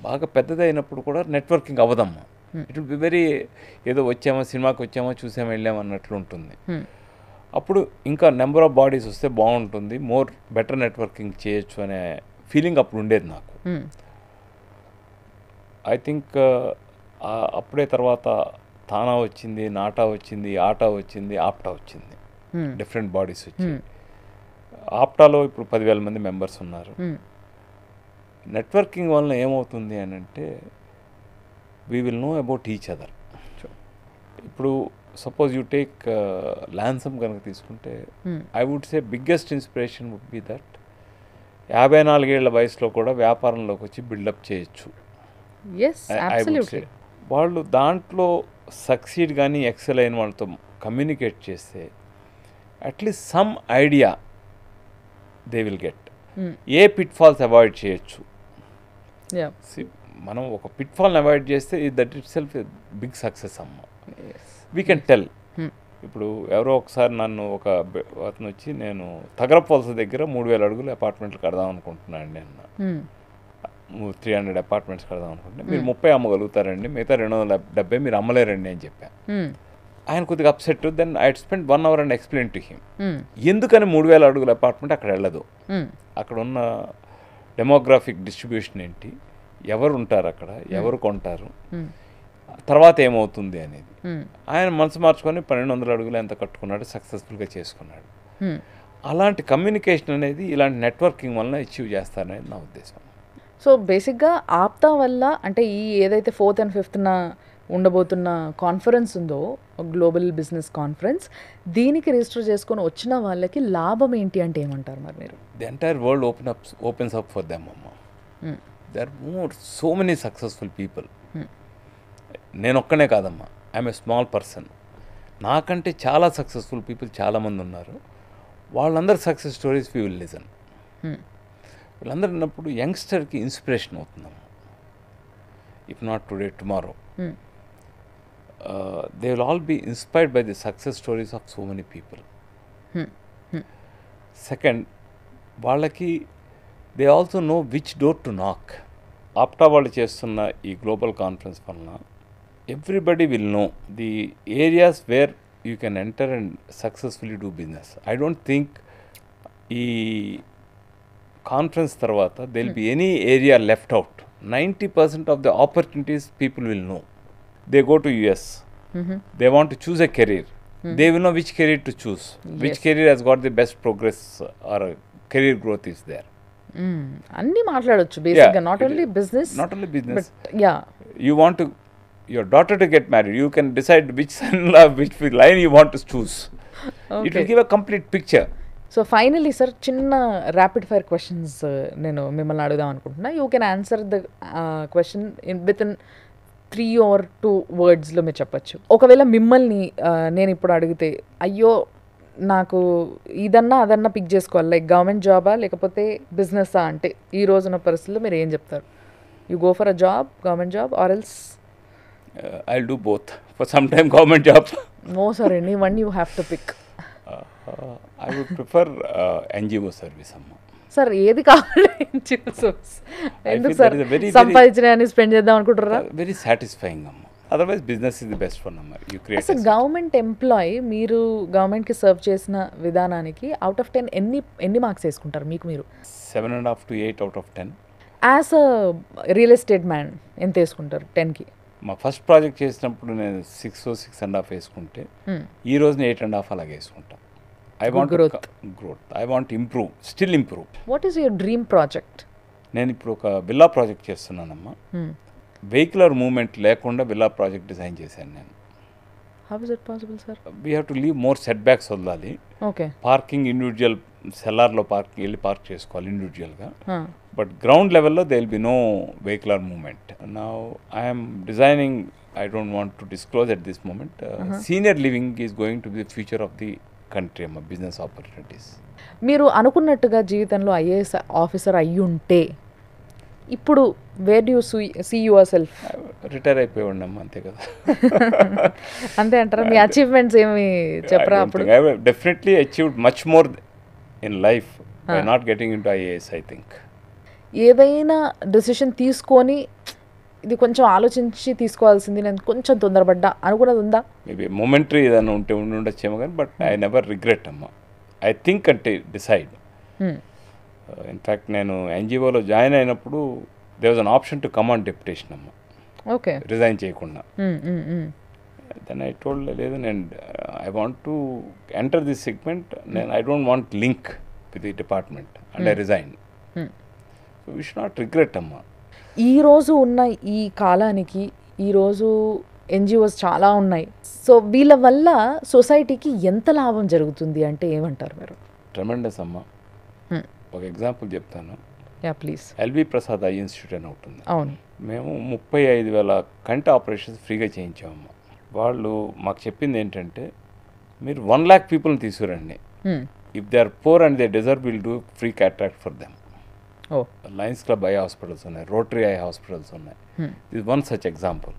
Speaker 4: బాగా పెద్దదైనప్పుడు కూడా నెట్వర్కింగ్ అవ్వదమ్మా. ఇట్ విల్ బి వెరీ, ఏదో వచ్చామో సినిమాకి వచ్చామో చూసామో వెళ్ళామో అన్నట్లు ఉంటుంది. అప్పుడు ఇంకా నెంబర్ ఆఫ్ బాడీస్ వస్తే బాగుంటుంది, మోర్ బెటర్ నెట్వర్కింగ్ చేయొచ్చు అనే ఫీలింగ్ అప్పుడు ఉండేది నాకు. ఐ థింక్ అప్పుడే తర్వాత తానా వచ్చింది, నాటా వచ్చింది, ఆటా వచ్చింది, ఆప్టా వచ్చింది, డిఫరెంట్ బాడీస్ వచ్చి. ఆప్టాలో ఇప్పుడు 10,000 మంది మెంబర్స్ ఉన్నారు. నెట్వర్కింగ్ వలన ఏమవుతుంది అని అంటే, we will know about each other. ఇప్పుడు సపోజ్ యూ టేక్ ల్యాన్సమ్ కనుక తీసుకుంటే, I would say biggest inspiration would be that 54 ఏళ్ల వయసులో కూడా వ్యాపారంలోకి వచ్చి బిల్డప్ చేయొచ్చు. వాళ్ళు దాంట్లో సక్సీడ్ కానీ ఎక్సెల్ అయిన వాళ్ళతో కమ్యూనికేట్ చేస్తే at least some idea they will get. ఏ పిట్ ఫాల్స్ అవాయిడ్ చేయొచ్చు.
Speaker 3: యా
Speaker 4: మనం ఒక పిట్ ఫాల్ని అవాయిడ్ చేస్తే that itself big success అమ్మ. We can tell. ఇప్పుడు ఎవరో ఒకసారి నన్ను అతను వచ్చి నేను తగరపోల్స దగ్గర 3000 అడుగులు అపార్ట్మెంట్లు కడదాం అనుకుంటున్నాను నేను, 300 అపార్ట్మెంట్స్ కడదాం అనుకుంటున్నాను, మీరు 30 అమ్మగలుగుతారండి, మిగతా 270 మీరు అమ్మలేరండి అని చెప్పాను. ఆయన కొద్దిగా upset. Then I spend 1 hour and explain to him ఎందుకని 3000 అడుగుల అపార్ట్మెంట్ అక్కడ వెళ్ళదు, అక్కడ ఉన్న డెమోగ్రాఫిక్ డిస్ట్రిబ్యూషన్ ఏంటి, ఎవరు ఉంటారు అక్కడ, ఎవరు కొంటారు, తర్వాత ఏమవుతుంది అనేది. ఆయన మనసు మార్చుకొని 1200 అడుగులు ఎంత కట్టుకున్నాడు, సక్సెస్ఫుల్గా చేసుకున్నాడు. అలాంటి కమ్యూనికేషన్ అనేది ఇలాంటి నెట్వర్కింగ్ వలన అచీవ్ చేస్తారనేది నా ఉద్దేశం.
Speaker 3: సో బేసిక్గా ఆప్తా వల్ల అంటే ఈ ఏదైతే 4th and 5th ఉండబోతున్న కాన్ఫరెన్స్ ఉందో, గ్లోబల్ బిజినెస్ కాన్ఫరెన్స్, దీనికి రిజిస్టర్ చేసుకొని వచ్చిన వాళ్ళకి లాభం ఏంటి అంటే ఏమంటారు మరి మీరు?
Speaker 4: The entire world opens up for them అమ్మ. They are so many successful people. నేను ఒక్కనే కాదమ్మా, ఐఎమ్ ఏ స్మాల్ పర్సన్. నాకంటే చాలా సక్సెస్ఫుల్ పీపుల్ చాలామంది ఉన్నారు. వాళ్ళందరి success stories we will listen. వీళ్ళందరూ ఉన్నప్పుడు యంగ్స్టర్కి ఇన్స్పిరేషన్ అవుతుందమ్మా. If not today, tomorrow they will all be inspired by the success stories of so many people. Second, వాళ్ళకి they also know which door to knock. ఆప్టా వాళ్ళు చేస్తున్న ఈ గ్లోబల్ కాన్ఫరెన్స్ వలన everybody will know the areas where you can enter and successfully do business. I don't think ఈ కాన్ఫరెన్స్ తర్వాత they will be any area left out. 90% of the opportunities people will know. They go to US. They want to choose a career. They will know which career to choose. Which career has got the best progress or career growth is there.
Speaker 3: అన్నీ మాట్లాడొచ్చు బేసిక్గా, not only business.
Speaker 4: Not only business.
Speaker 3: Yeah,
Speaker 4: you want to your daughter to get married, you can decide which son-in-law, which line you want to choose. It will give a complete picture.
Speaker 3: So finally sir, చిన్న ర్యాపిడ్ ఫైర్ క్వశ్చన్స్ నేను మిమ్మల్ని అడుగుదాం అనుకుంటున్నా. You can answer the question with in 3 or 2 wordsలో మీరు చెప్పచ్చు. ఒకవేళ మిమ్మల్ని నేను ఇప్పుడు అడిగితే, అయ్యో నాకు ఇదన్నా అదన్నా పిక్ చేసుకోవాలి, లైక్ గవర్నమెంట్ జాబా లేకపోతే బిజినెస్సా అంటే ఈ రోజున పరిస్థితుల్లో మీరు ఏం చెప్తారు? You go for a job, government job, or else?
Speaker 4: I'll do both. For some time government job.
Speaker 3: No sir, any one you have to pick.
Speaker 4: I would prefer NGO service అమ్మ.
Speaker 3: సార్ ఏది కావాలి? ఎందుకు సార్ సంపాదించిన స్పెండ్ చేద్దాం అనుకుంటారా?
Speaker 4: వెరీ సాటిస్ఫైయింగ్ అమ్మ. Otherwise business is the best one అమ్మ. యూ క్రియేట్
Speaker 3: అసలు గవర్నమెంట్ ఎంప్లాయీ, మీరు గవర్నమెంట్కి సర్వ్ చేసిన విధానానికి అవుట్ ఆఫ్ 10 ఎన్ని మార్క్స్ వేసుకుంటారు మీకు మీరు?
Speaker 4: 7.5 to 8 out of 10.
Speaker 3: As a real estate man ఎంత వేసుకుంటారు 10కి?
Speaker 4: మా ఫస్ట్ ప్రాజెక్ట్ చేసినప్పుడు నేను 6 or 6.5 వేసుకుంటే ఈ రోజున 8.5 అలాగే వేసుకుంటాను. I want growth. I want to improve, still improve.
Speaker 3: What is your dream project?
Speaker 4: నేను ఇప్పుడు ఒక విల్లా ప్రాజెక్ట్ చేస్తున్నానమ్మా. వెహికులర్ మూవ్మెంట్ లేకుండా విల్లా ప్రాజెక్ట్ డిజైన్ చేశాను నేను.
Speaker 3: How is it possible, sir?
Speaker 4: We have to leave more setbacks వదలాలి.
Speaker 3: Okay.
Speaker 4: పార్కింగ్ ఇండివిజువల్ సెల్లార్లో పార్కింగ్ వెళ్ళి పార్క్ చేసుకోవాలి ఇండివిజువల్గా. బట్ గ్రౌండ్ లెవెల్లో they will be no vehicular movement. Now I'm designing, I don't want to disclose at this moment. Senior living is going to be the future of the country అమ్మ, బిజినెస్ ఆపర్చునిటీస్.
Speaker 3: మీరు అనుకున్నట్టుగా జీవితంలో ఐఏఎస్ ఆఫీసర్ అయ్యి ఉంటే ఇప్పుడు where do you see yourself?
Speaker 4: Retire అయిపోయాడమ్మా, అంతే కదా.
Speaker 3: అంతే అంటారా? మీ అచీవ్మెంట్స్ ఏమి చెప్పరా? అప్పుడు
Speaker 4: definitely achieved much more in life by not getting into IAS. I think
Speaker 3: ఏదైనా డెసిషన్ తీసుకొని ఇది కొంచెం ఆలోచించి తీసుకోవాల్సింది, నేను కొంచెం తొందరపడ్డా అనుకున్నది ఉందా?
Speaker 4: మేబీ మొమెంటరీ ఏదైనా ఉండొచ్చేమో కానీ, బట్ ఐ నెవర్ రిగ్రెట్ అమ్మా. ఐ థింక్ అంటే డిసైడ్. ఇన్ఫ్యాక్ట్ నేను ఎన్జిఓలో జాయిన్ అయినప్పుడు they was an option to come on deputation అమ్మ.
Speaker 3: ఓకే,
Speaker 4: రిజైన్ చేయకుండా. దెన్ ఐ టోల్డ్ లేదు, నేను I want to enter this segment, నేను I don't want link with the department and I resign. So we should not regret అమ్మా.
Speaker 3: ఈరోజు ఉన్న ఈ కాలానికి ఈరోజు ఎన్జిఓస్ చాలా ఉన్నాయి. సో వీళ్ళ వల్ల సొసైటీకి ఎంత లాభం జరుగుతుంది అంటే ఏమంటారు మీరు?
Speaker 4: ట్రెమెండస్ అమ్మా. ఒక ఎగ్జాంపుల్ చెప్తాను.
Speaker 3: Yeah please.
Speaker 4: L V Prasad eye institute అని ఉంటుంది.
Speaker 3: అవును.
Speaker 4: మేము 35,000 కంటి ఆపరేషన్స్ ఫ్రీగా చేయించామమ్మా. వాళ్ళు మాకు చెప్పింది ఏంటంటే, మీరు 1 lakh పీపుల్ని తీసుకురండి, if they are poor and they deserve will do free cataract for them.
Speaker 3: ఓ
Speaker 4: లయన్స్ క్లబ్ ఐ హాస్పిటల్స్ ఉన్నాయి, రోటరీ ఐ హాస్పిటల్స్ ఉన్నాయి. ఇది one such example.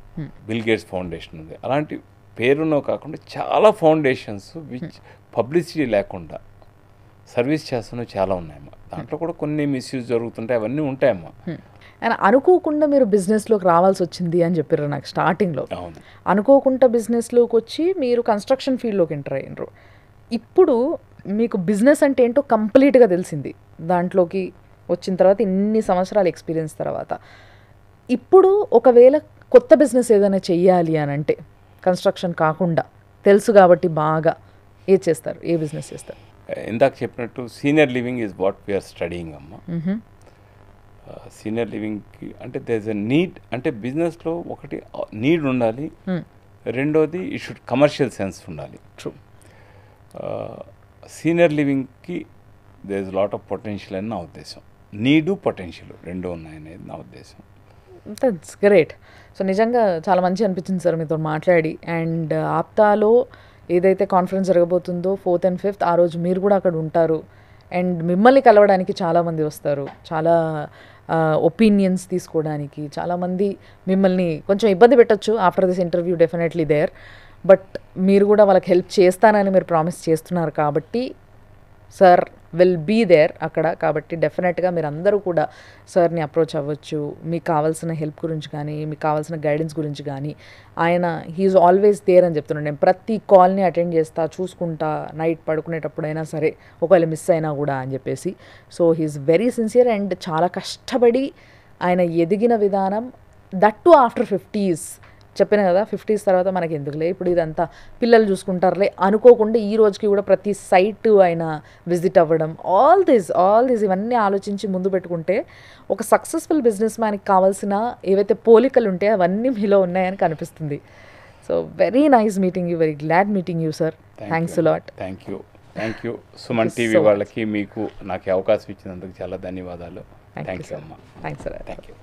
Speaker 4: Bill Gates foundation ఉంది. అలాంటి పేరునో కాకుండా చాలా ఫౌండేషన్స్ విచ్ పబ్లిసిటీ లేకుండా సర్వీస్ చేస్తున్నవి చాలా ఉన్నాయమ్మా. దాంట్లో కూడా కొన్ని మిస్యూజ్ జరుగుతుంటాయి, అవన్నీ ఉంటాయమ్మా.
Speaker 3: అండ్ అనుకోకుండా మీరు బిజినెస్లోకి రావాల్సి వచ్చింది అని చెప్పారు నాకు స్టార్టింగ్లో.
Speaker 4: అవును,
Speaker 3: అనుకోకుండా బిజినెస్లోకి వచ్చి మీరు కన్స్ట్రక్షన్ ఫీల్డ్లోకి ఎంటర్ అయ్యారు. ఇప్పుడు మీకు బిజినెస్ అంటే ఏంటో కంప్లీట్గా తెలిసింది దాంట్లోకి వచ్చిన తర్వాత, ఇన్ని సంవత్సరాల ఎక్స్పీరియన్స్ తర్వాత. ఇప్పుడు ఒకవేళ కొత్త బిజినెస్ ఏదైనా చెయ్యాలి అని అంటే కన్స్ట్రక్షన్ కాకుండా తెలుసు కాబట్టి బాగా ఏది చేస్తారు, ఏ బిజినెస్ చేస్తారు?
Speaker 4: ఇందాక చెప్పినట్టు senior living is what we are studying అమ్మ. సీనియర్ లివింగ్కి అంటే దేర్ ఇస్ ఎ నీడ్. అంటే బిజినెస్లో ఒకటి నీడ్ ఉండాలి, రెండోది ఈ షుడ్ కమర్షియల్ సెన్స్ ఉండాలి.
Speaker 3: ట్రూ.
Speaker 4: సీనియర్ లివింగ్కి there is lot of potential అని నా ఉద్దేశం. నీడు పొటెన్షియల్ రెండు ఉన్నాయనేది నా ఉద్దేశం.
Speaker 3: That's great. సో నిజంగా చాలా మంచి అనిపించింది సార్ మీతో మాట్లాడి. అండ్ ఆప్తాలో ఏదైతే కాన్ఫరెన్స్ జరగబోతుందో 4th and 5th ఆ రోజు మీరు కూడా అక్కడ ఉంటారు. అండ్ మిమ్మల్ని కలవడానికి చాలామంది వస్తారు, చాలా ఒపీనియన్స్ తీసుకోవడానికి. చాలామంది మిమ్మల్ని కొంచెం ఇబ్బంది పెట్టచ్చు after this interview, definitely there. But మీరు కూడా వాళ్ళకి హెల్ప్ చేస్తానని మీరు ప్రామిస్ చేస్తున్నారు కాబట్టి సార్ విల్ బీ దేర్ అక్కడ. కాబట్టి డెఫినెట్గా మీరు అందరూ కూడా సార్ని అప్రోచ్ అవ్వచ్చు. మీకు కావాల్సిన హెల్ప్ గురించి కానీ, మీకు కావాల్సిన గైడెన్స్ గురించి కానీ. ఆయన హీఈస్ ఆల్వేస్ దేర్ అని చెప్తున్నాను. నేను ప్రతి కాల్ని అటెండ్ చేస్తా, చూసుకుంటా, నైట్ పడుకునేటప్పుడైనా సరే ఒకవేళ మిస్ అయినా కూడా అని చెప్పేసి. So he is very sincere and చాలా కష్టపడి ఆయన ఎదిగిన విధానం, దట్ టు ఆఫ్టర్ 50s. చెప్పాను కదా 50s తర్వాత మనకి ఎందుకులే, ఇప్పుడు ఇదంతా పిల్లలు చూసుకుంటారులే అనుకోకుండా ఈ రోజుకి కూడా ప్రతి సైట్ ఆయన విజిట్ అవ్వడం, ఆల్ దిస్ ఇవన్నీ ఆలోచించి ముందు పెట్టుకుంటే ఒక సక్సెస్ఫుల్ బిజినెస్ మ్యాన్కి కావాల్సిన ఏవైతే పోలికలు ఉంటాయో అవన్నీ మీలో ఉన్నాయని కనిపిస్తుంది. So very nice meeting you, very glad meeting you sir. Thanks lot.
Speaker 4: Thank you Suman TV వాళ్ళకి, మీకు నాకు అవకాశం ఇచ్చినందుకు చాలా ధన్యవాదాలు. థ్యాంక్ యూ అమ్మా.
Speaker 3: Thanks sir.
Speaker 4: Thank you.